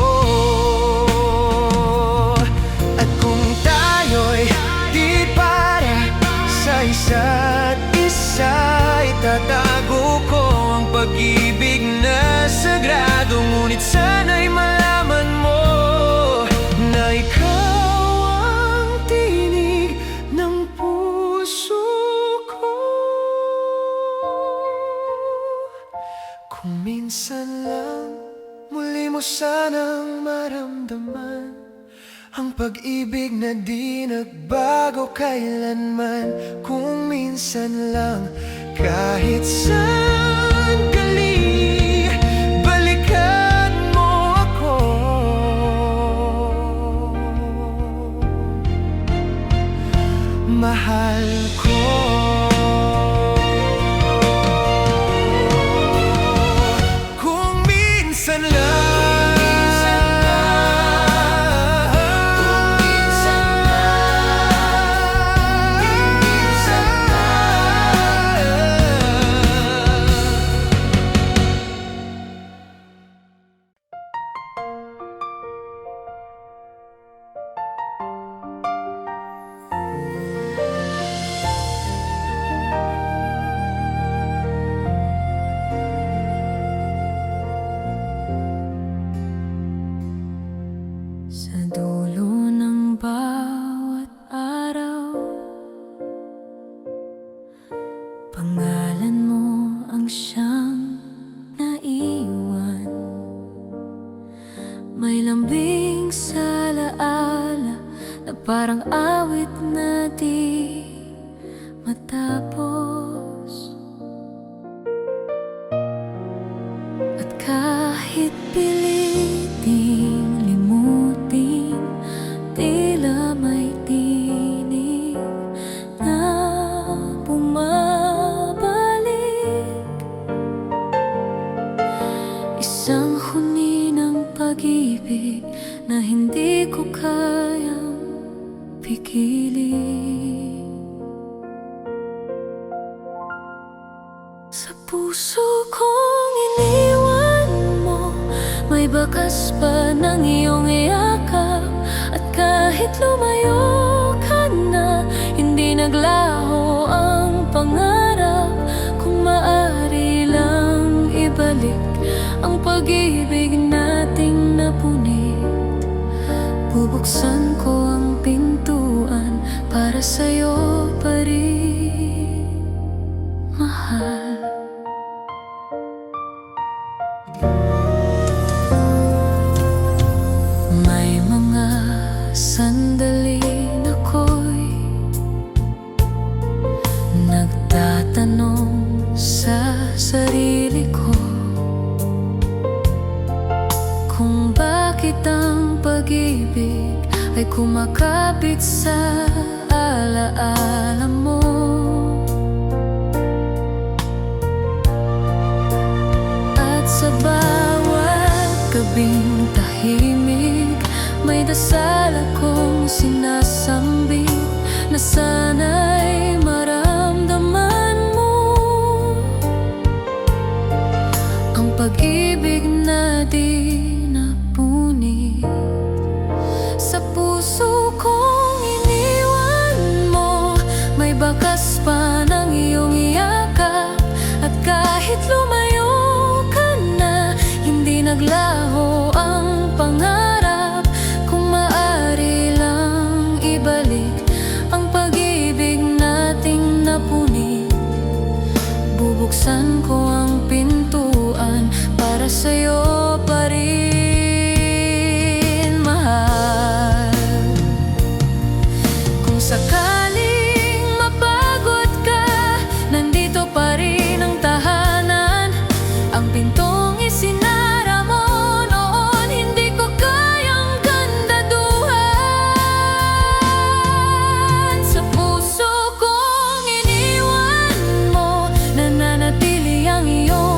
at kung tayo'y di para sa isa't isa, itatago ko ang pag-ibig na sagrado. Ngunit sana'y malaman mo na ikaw ang tinig ng puso ko. Kung minsan lang muli mo sanang maramdaman ang pag-ibig na di nagbago kailanman. Kung minsan lang, kahit sandali, balikan mo ako. Mahal ko. Kung minsan lang, Sa dulo ng bawat araw, pangalan mo ang siyang naiwan. May lambing sa alaala na parang awit na di matapos. At kahit piliting limutin, tila may tinig na bumabalik. Isang huni ng pag-ibig na hindi ko kayang pigilin. Sa puso kong iniwan mo, may bakas pa ng iyong yakap. At kahit lumayo ka na, hindi naglaho ang pangarap. Kung maaari lang ibalik ang pag-ibig nating napunit, bubuksan ko ang pintuan para sa'yo pa rin, mahal. May mga sandali na ako'y nagtatanong sa sarili ko kung bakit ang pag-ibig ay kumakapit sa alaala mo. At sa bawat gabing tahimik, may dasal akong sinasambit na sana'y maramdaman mo ang pag-ibig na di napunit. Sa puso kong iniwan mo, may bakas pa ng iyong yakap. At kahit lumayo ka na, hindi naglaho ang pangarap. Kung maaari lang ibalik ang pag-ibig nating napunit, bubuksan ko ang pintuan para sa'yo pa rin, mahal. Kung sakaling mapagod ka, nandito pa rin ang tahanan. Ang pintong isinara mo noon, hindi ko kayang kandaduhan. Sa puso kong iniwan mo, nananatili ang iyong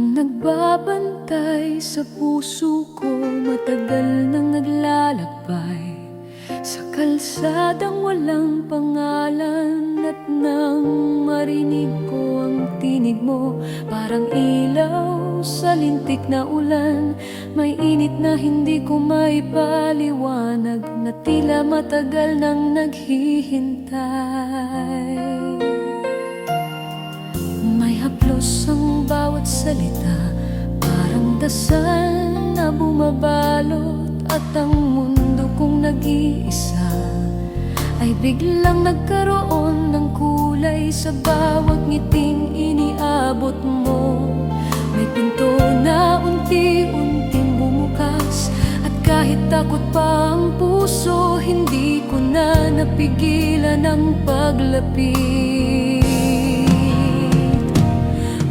Ang nagbabantay sa puso ko, matagal nang naglalakbay sa kalsadang walang pangalan. At nang marinig ko ang tinig mo, parang ilaw sa lintik na ulan, may init na hindi ko maipaliwanag, na tila matagal nang naghihintay. May haplos ang bawat salita, parang dasal na bumabalot, at ang mundo kong nag-iisa ay biglang nagkaroon ng kulay sa bawat ngiting iniabot mo. May pinto na unti-unting bumukas, at kahit takot pa ang puso, hindi ko na napigilan ang paglapit.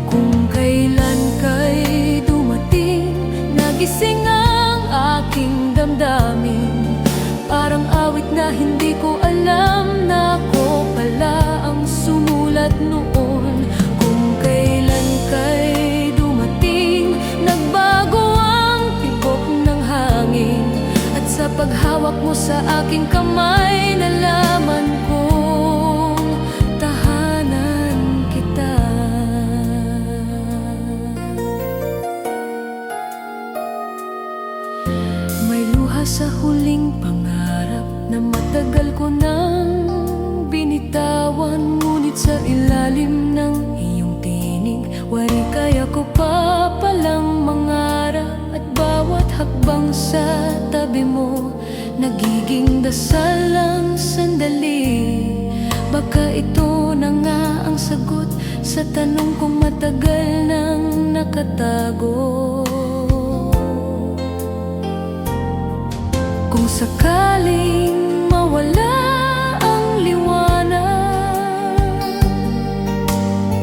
Kung kailan kay dumating, nagising ang aking damdamin, parang awit na hindi ko alam na ako pala ang sumulat noon. Kung kailan kay dumating, nagbago ang tibok ng hangin, at sa paghawak mo sa aking kamay, nalaman kong tahanan kita. May luha sa huling pangarap na matagal ko nang binitawan, ngunit sa ilalim ng iyong tinig, wari kaya ko pa palang mangarap. At bawat hakbang sa tabi mo, nagiging dasal ang sandali. Baka ito na nga ang sagot sa tanong kong matagal nang nakatago. Kung sakaling mawala ang liwanag,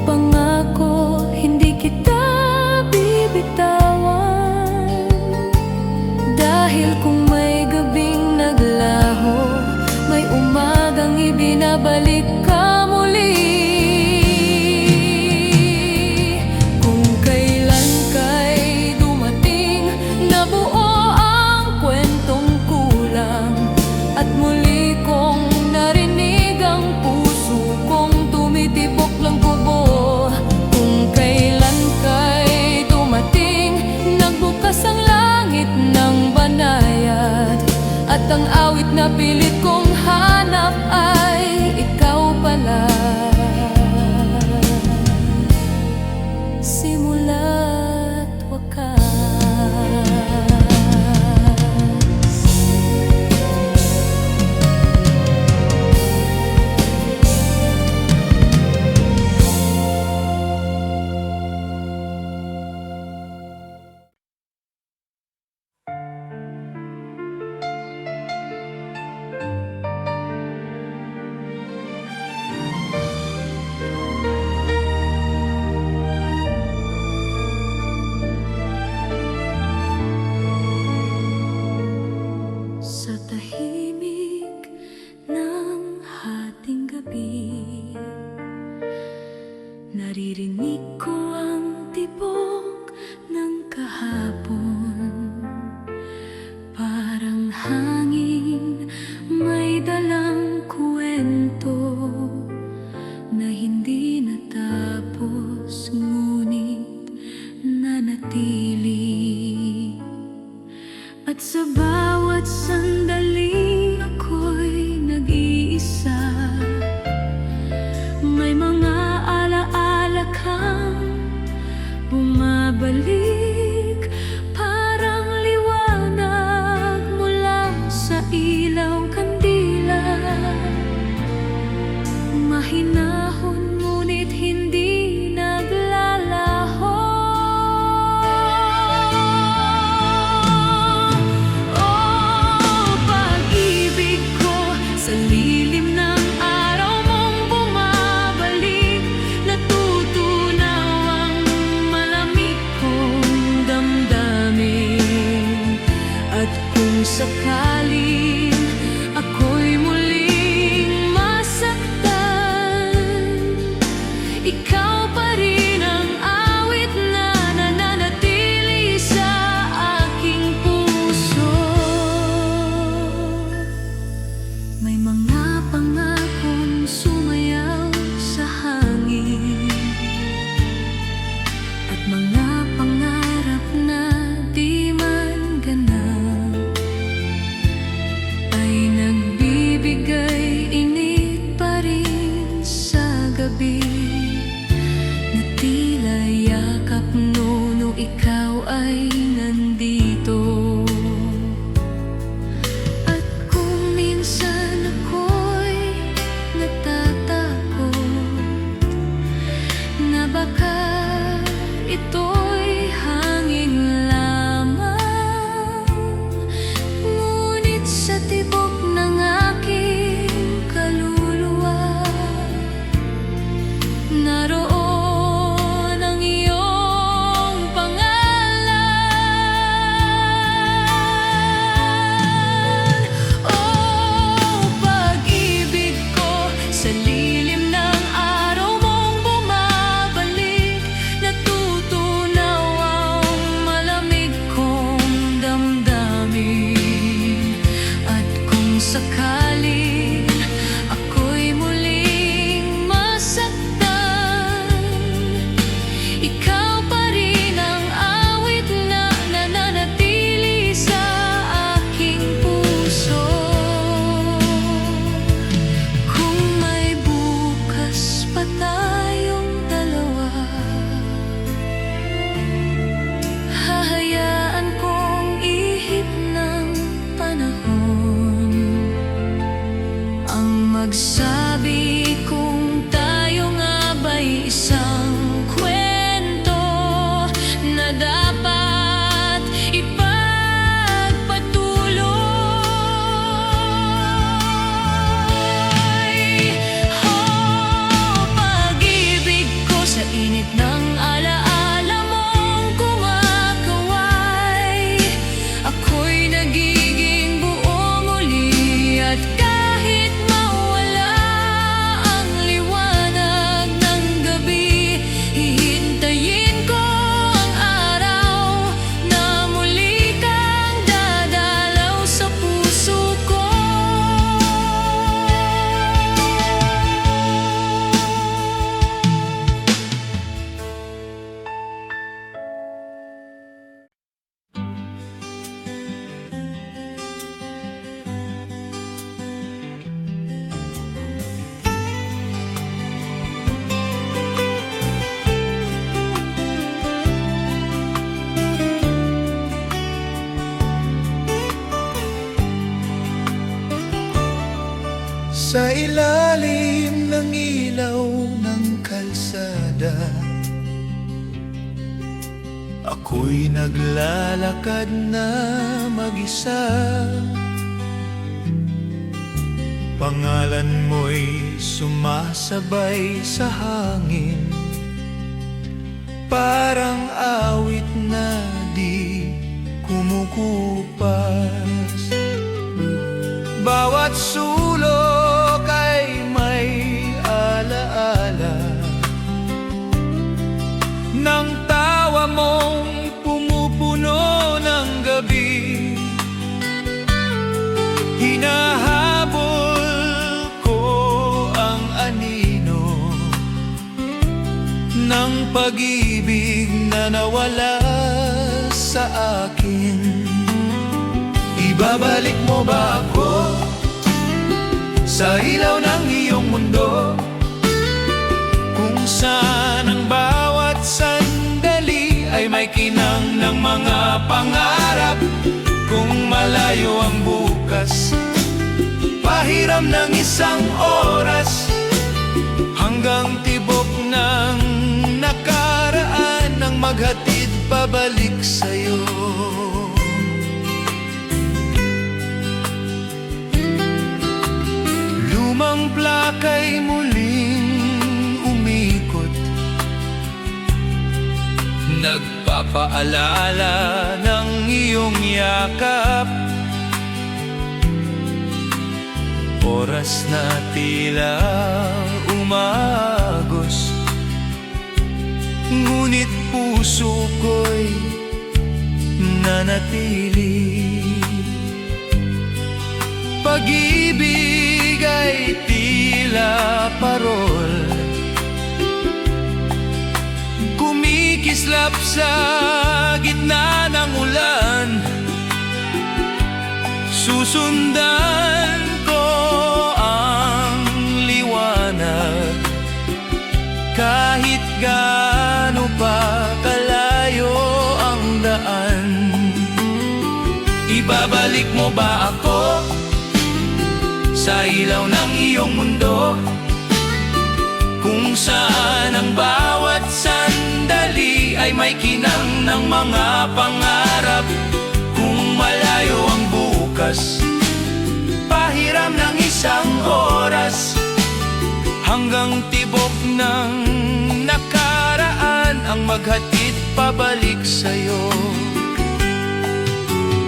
pangako hindi kita bibitawan. Dahil kung may gabing naglaho, may umagang ibinabalik ka muli. Kung kailan kay dumating, nabuo ang kwentong kulang, at muli kong narinig ang puso kong tumitibok lang kubo. Kung kailan kay dumating, nagbukas ang langit ng banayad, at ang awit na pilit kong hanap ay ikaw pala. Simula't wakas. Sa tahimik ng hating gabi, naririnig ko ang tibok ng kahapon. Parang hangin may dalang kwento na hindi natapos, ngunit nanatili. At sa bawat sandali ako'y nag-iisa, may mga alaala kang bumabalik, parang liwanag mula sa ilaw kandila. Mahinahon ngunit hindi naglalaho. Oh, araw ay nandito. At kung minsan ako'y natatakot na baka ito'y hangin lamang, ngunit sa tibok ng aking kaluluwa naroon ang iyong pangalan. Oh, pag-ibig ko, sa lilim ng araw mong bumabalik, natutunaw ang malamig kong damdamin. At kung sakaling ako'y muling masaktan, ikaw pa rin ang awit na nananatili sa aking puso. Kung may bukas pa tayong dalawa, hahayaan kong ihip ng panahon ang magsabi kung tayo nga ba'y isang kwento na dapat ipagpatuloy. Oh, pag-ibig ko, sa init ng alaala mong kumakaway, ako'y nagiging buo muli. At kahit mawala ang liwanag ng gabi, hihintayin ko ang araw na muli kang dadalaw sa puso ko. Sa ilalim ng ilaw ng kalsada, ako'y naglalakad na mag-isa. Pangalan mo'y sumasabay sa hangin, parang awit na di kumukupas. Bawat sulok ay may alaala ng tawa mong pumupuno ng gabi. Hinahabol ko ang anino ng pag-ibig na nawala sa akin. Ibabalik mo ba ako sa ilaw ng iyong mundo, kung saan ang bawat sandali ay may kinang ng mga pangarap? Kung malayo ang bukas, pahiram ng isang oras, hanggang tibok ng nakaraan ang maghatid pabalik sa'yo. Lumang plaka'y muling umikot, nagpapaalala ng iyong yakap. Oras na tila umagos, ngunit puso ko'y nanatili. Pag-ibig ay tila parol, kumikislap sa gitna ng ulan. Susundan ko ang liwanag, kahit gaano pa kalayo ang daan. nakaraan. Ibabalik mo ba ako sa ilaw ng iyong mundo, kung saan ang bawat sandali ay may kinang ng mga pangarap? Kung malayo ang bukas, pahiram ng isang oras, hanggang tibok ng nakaraan ang maghatid pabalik sa'yo.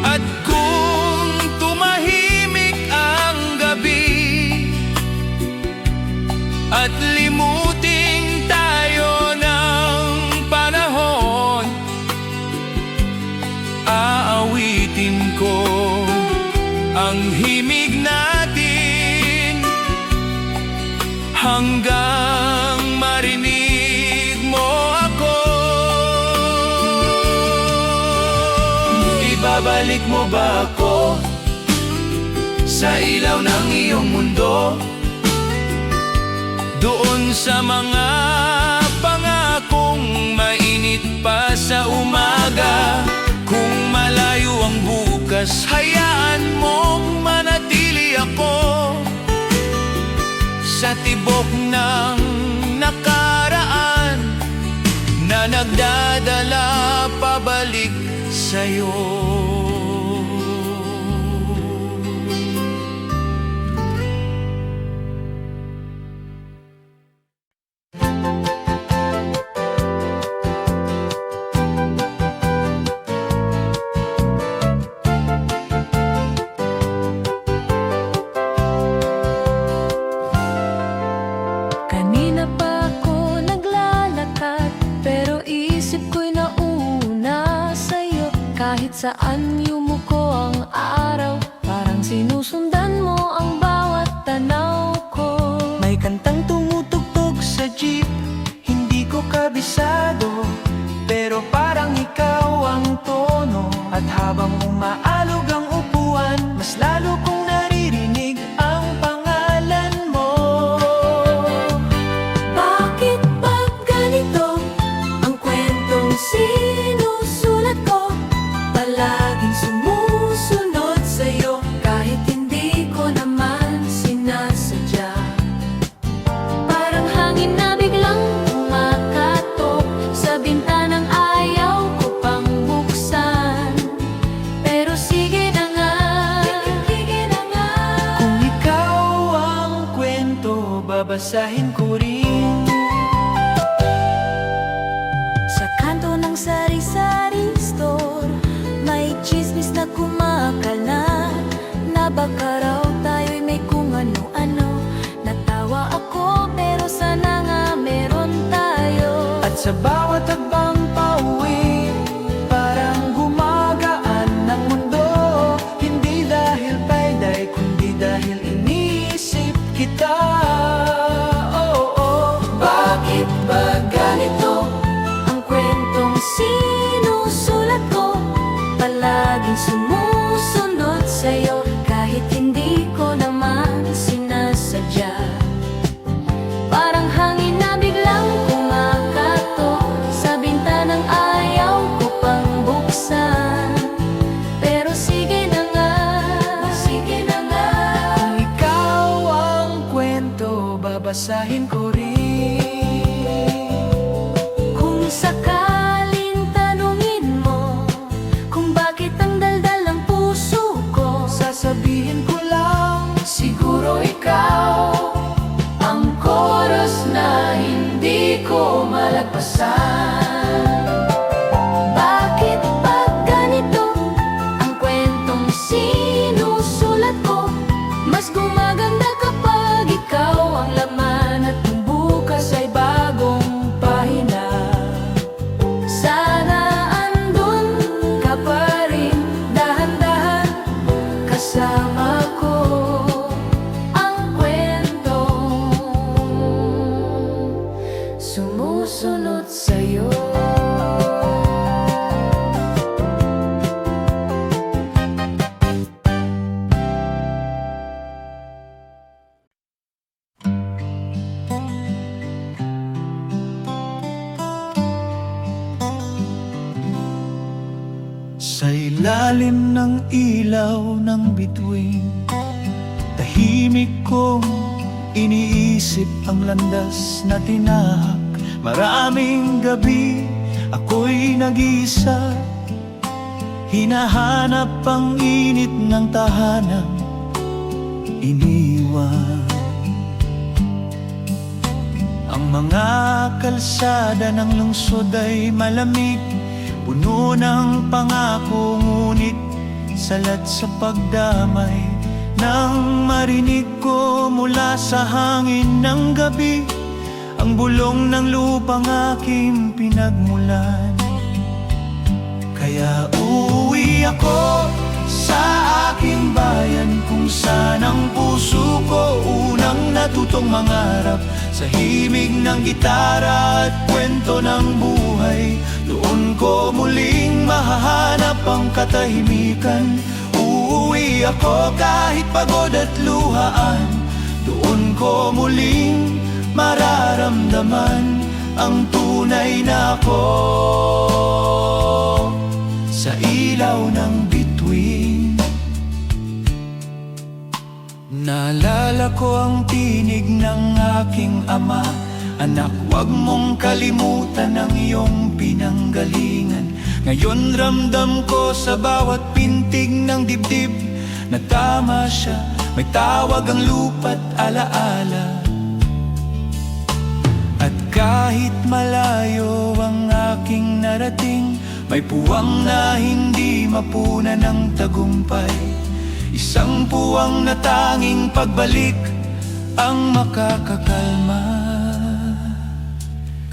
At kung tumahimik ang gabi at limuting tayo ng panahon, aawitin ko ang himig natin hanggang marinig mo ako. Ibabalik mo ba ako sa ilaw ng iyong mundo, doon sa mga pangakong mainit pa sa umaga? Kung malayo ang bukas, hayaan mong manatili ako sa tibok ng nakaraan na nagdadala pabalik sa'yo. Kanina pa ako naglalakad, pero isip ko'y nauna sa'yo. Kahit saan yumuko ang araw, parang sinusundan mo ang bawat tanaw ko. May kantang tumutugtog sa jeep, hindi ko kabisado, pero parang ikaw ang tono. At habang umaalog ang upuan, mas lalo kong naririnig ang pangalan mo. Bakit pag ganito ang kwentong sinusulat ko, palaging sumusunod sa'yo kahit hindi ko naman sinasadya? Parang hangin na biglang kumakatok sa bintanang ayaw ko pang buksan. Pero sige na nga, Kung ikaw ang kwento, babasahin ko rin. sa kanto ng sari-sari store, may chismis na kumakalat, na baka raw tayo'y may kung ano-ano. Natawa ako pero sana nga meron tayo. At sa bawat hagbang pauwi, parang gumagaan ng mundo. Hindi dahil payday, kundi dahil iniisip kita. Bakit ba ganito ang kwentong sinusulat ko, palaging sumusunod sa'yo kahit hindi ko naman sinasadya? Parang hangin na biglang kumakatok sa bintanang ayaw ko pang buksan. Pero sige na nga, Kung ikaw ang kwento, babasahin ko rin. kung sakaling tanungin mo kung bakit ang daldal ng puso ko, Sasabihin ko lang, siguro ikaw ang chorus na hindi ko malagpasan. Bakit pag ganito ang kwentong sinusulat ko, mas gumaganda kapag ikaw ang laman at ang bukas ay Sa ilalim ng ilaw ng bituin, tahimik kong iniisip ang landas na tinahak. Maraming gabi ako'y nag-iisa, hinahanap ang init ng tahanang iniwan. Ang mga kalsada ng lungsod ay malamig, puno ng pangako, ngunit salat sa pagdamay. Nang marinig ko mula sa hangin ng gabi ang bulong ng lupang aking pinagmulan, kaya uuwi ako sa aking bayan, kung saan ang puso ko unang natutong mangarap. Sa himig ng gitara at kwento ng buhay, doon ko muling mahahanap ang katahimikan. Uuwi ako kahit pagod at luhaan, doon ko muling mararamdaman ang tunay na ako. Sa ilaw ng bituin, naalala ko ang tinig ng aking ama. Anak, huwag mong kalimutan ang iyong pinanggalingan. Ngayon ramdam ko sa bawat pintig ng dibdib na tama siya, may tawag ang lupa't alaala. At kahit malayo ang aking narating, may puwang na hindi mapunan ng tagumpay. Isang puwang na tanging pagbalik ang makakakalma.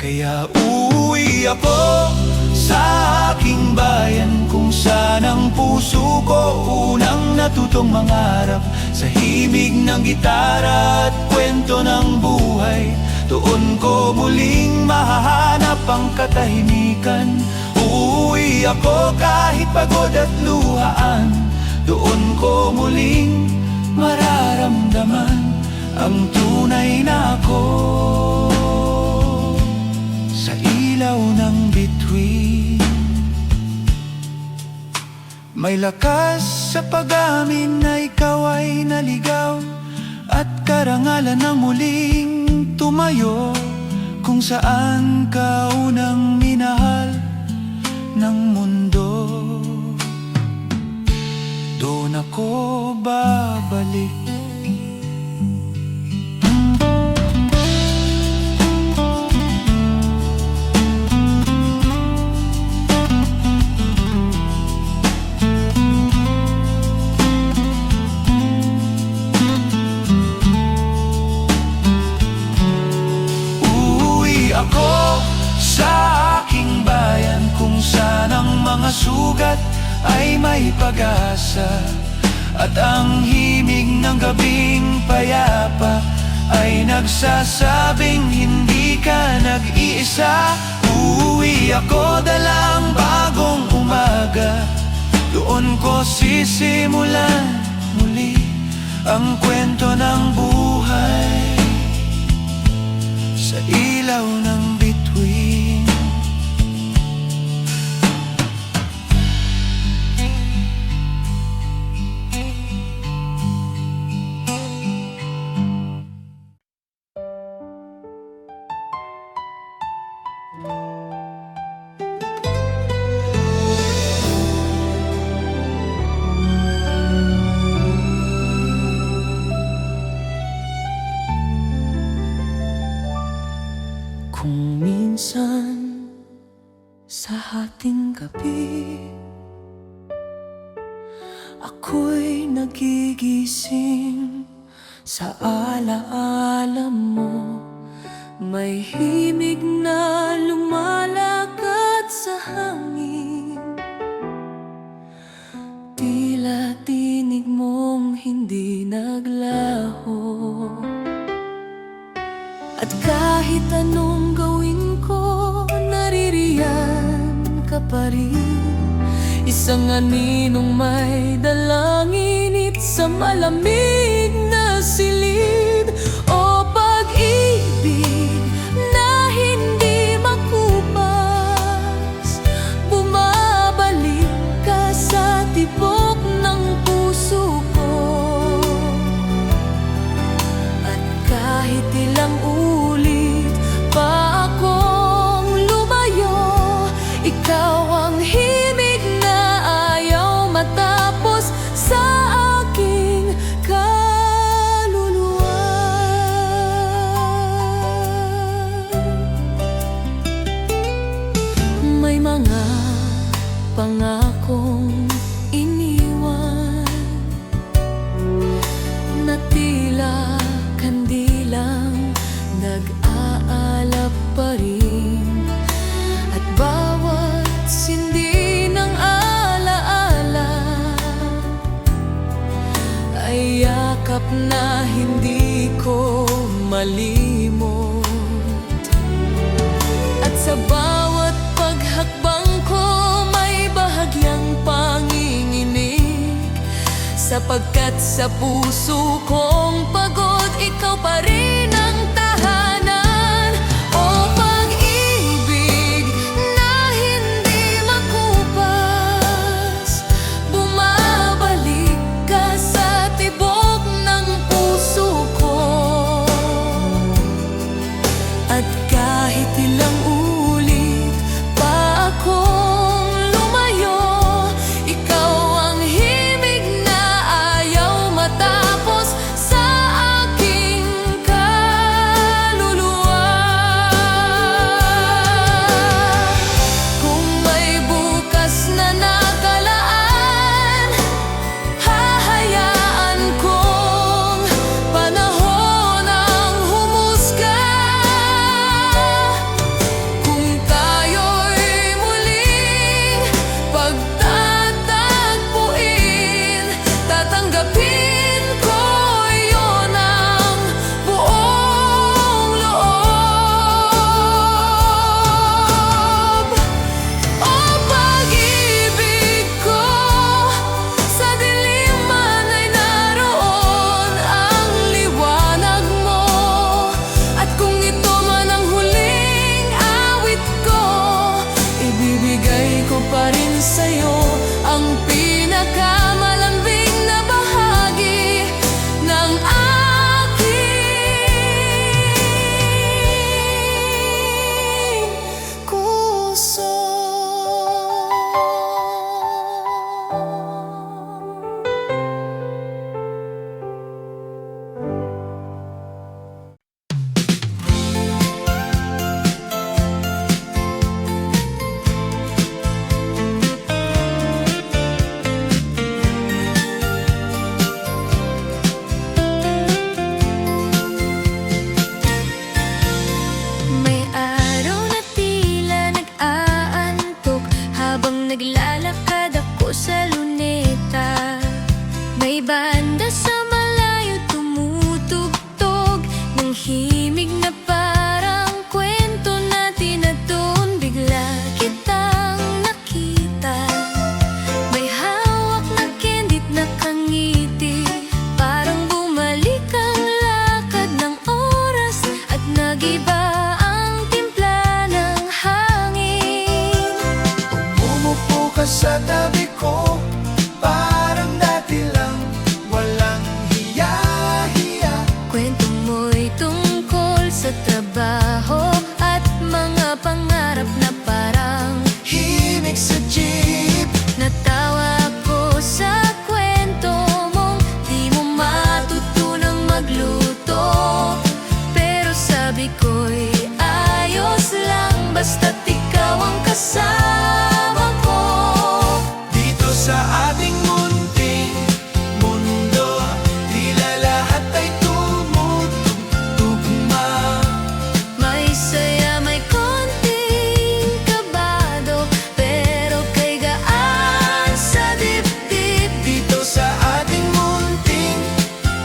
Kaya uuwi ako sa aking bayan, kung saan ang puso ko unang natutong mangarap. Sa himig ng gitara at kwento ng buhay, doon ko muling mahahanap ang katahimikan. Uuwi ako kahit pagod at luhaan, doon ko muling mararamdaman ang tunay na ako. Sa ilaw ng bituin, may lakas sa pag-amin na ikaw ay naligaw, at karangalan ng muling tumayo kung saan ka unang minahal ng mundo. Doon ako babalik. Uuwi ako sa aking bayan, kung saan ang mga sugat ay may pag-asa, at ang himig ng gabing payapa ay nagsasabing hindi ka nag-iisa. Uuwi ako dalang bagong umaga, doon ko sisimulan muli ang kwento ng buhay. Sa ilaw ng bituin, kung minsan sa hating gabi ako'y nagigising sa alaala mo, may himig na lumalakad sa hangin, tila tinig mong hindi naglaho. At kahit anong gawin ko, naririyan ka pa rin. Isang aninong may dalang init sa malamig na silid. O pag-ibig na hindi makupas, bumabalik ka pangakong iniwan na tila kandilang nag-aalap pa rin, at bawat sindi ng alaala ay yakap na hindi ko malimot. At sa bawat paghakbang ko may bahagyang panginginig, sapagkat sa puso kong pagod, ikaw pa rin ang tahanan. O pag-ibig na hindi makupas, bumabalik ka sa tibok ng puso ko. At kahit ilang ulit pa akong lumayo, ikaw ang himig na ayaw matapos sa aking kaluluwa. Kung may bukas na nakalaan, hahayaan kong panahon ang humusga. Kung tayo'y muling pagtatagpuin, tatanggapin ko iyon ang buong loob. O pag-ibig ko, sa dilim man ay naroon ang liwanag mo. At kung ito man ang huling awit ko, ibibigay ko pa rin sa'yo ang pinakamalambing na bahagi ng aking puso. May araw na tila nag-aantok habang naglalakad ako sa luneta. May banda sa malayo tumutugtog ng himig na parang kwento natin at doon bigla kitang nakita. May hawak na kendit na kangiti, parang bumalik ang lakad ng oras at nagiba ang timpla ng hangin. Umupo ka sa tabi ko, parang dati lang, walang hiya-hiya. Kwento mo'y tungkol sa trabaho at mga pangarap na parang Himig sa jeep, natawa ko sa kwento mong di mo matutunang magluto. Pero sabi ko'y ayos lang, basta't ikaw ang kasama ko. dito sa ating munting mundo, tila lahat ay tumutugma. May saya, may konting kabado, pero kay gaan sa dibdib. Dito sa ating munting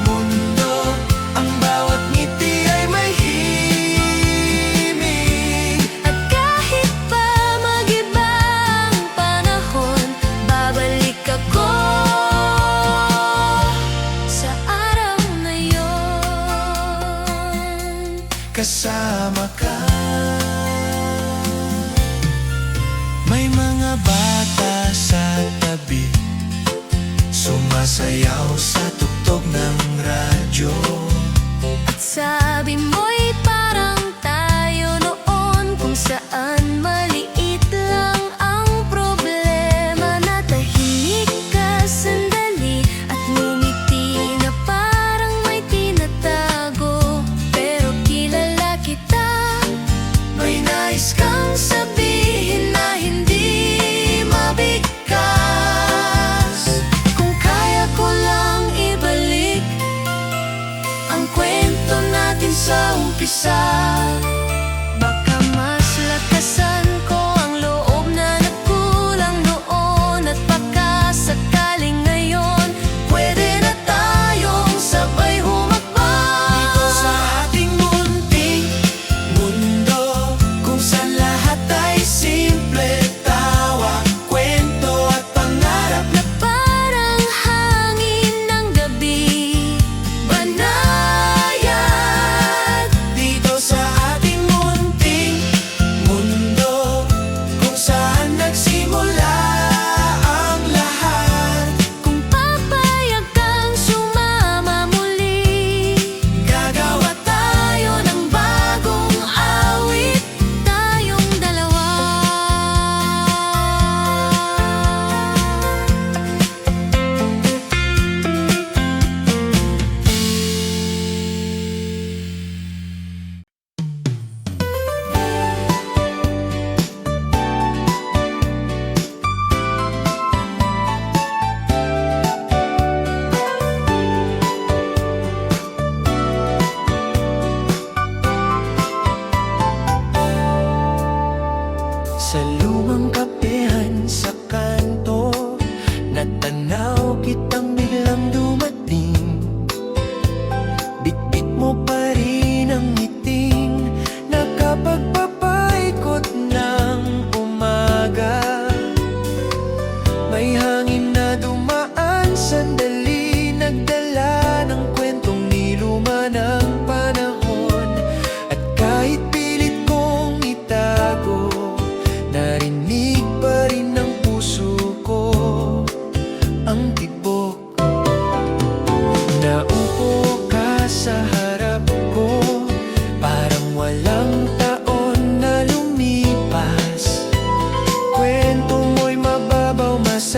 mundo, ang bawat ngiti ay may himig. At kahit pa mag-iba ang panahon, babalik ako sa araw na yon. Kasama ka. May mga bata sa tabi, sumasayaw sa tugtog ng radyo. At sabi mo'y parang tayo noon, kung saan maliit lang ang problema. Na tahimik ka sandali at ngumiti na parang may tinatago. Pero kilala kita, may nais kang sabihin na hindi mabigat.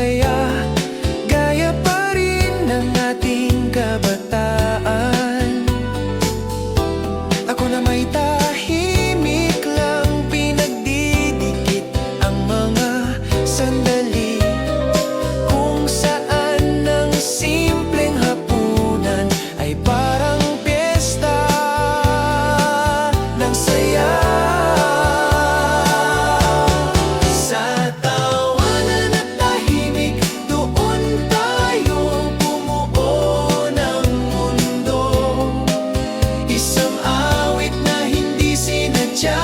saya, gaya pa rin ng ating kabataan. Ako na may tahimik lang, pinagdidikit ang mga sandali kung saan ang simpleng hapunan ay parang piyesta ng saya. Sa tawanan at tahimik, doon tayo bumuo ng mundo. Isang awit na hindi sinadya,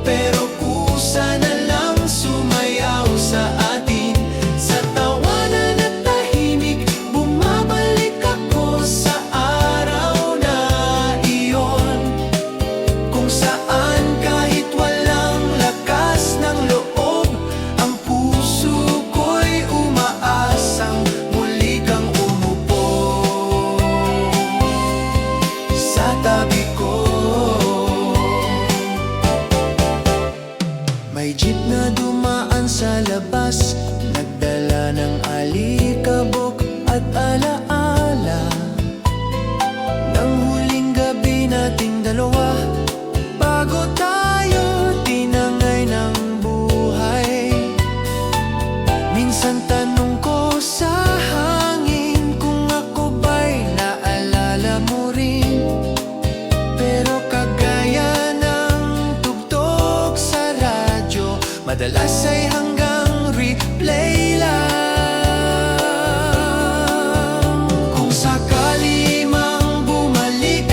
pero kusa na lang sumayaw sa atin. Sa tawanan at tahimik, bumabalik ako sa araw na iyon, kung saan kahit walang lakas ng loob, ang puso ko'y umaasang muli kang umupo sa tabi ko. May jeep na dumaan sa labas, nagdala ng alikabok at alaala ng huling gabi nating dalawa, bago tayo tinangay ng buhay. Minsan tanong ko sa hangin kung ako ba'y naalala mo rin, pero kagaya ng tugtog sa radyo, madalas ay hanggang replay lang. Kung sakali mang bumalik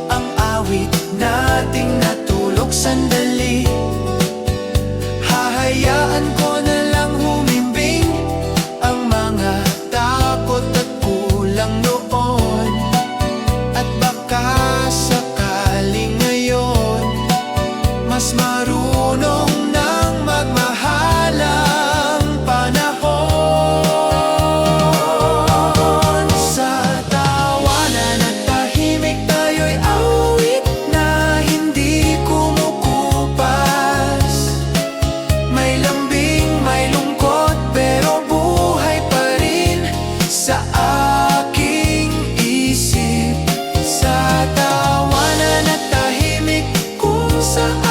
ang awit nating natulog sandali, hahayaan ko na lang humimbing ang mga takot at kulang noon. At baka sakaling ngayon, mas marunong nang magmahalang panahon. Sa tawanan at tahimik, tayo'y awit na hindi kumukupas. May lambing, may lungkot, pero buhay pa rin sa aking isip. Sa tawanan at tahimik, kung saan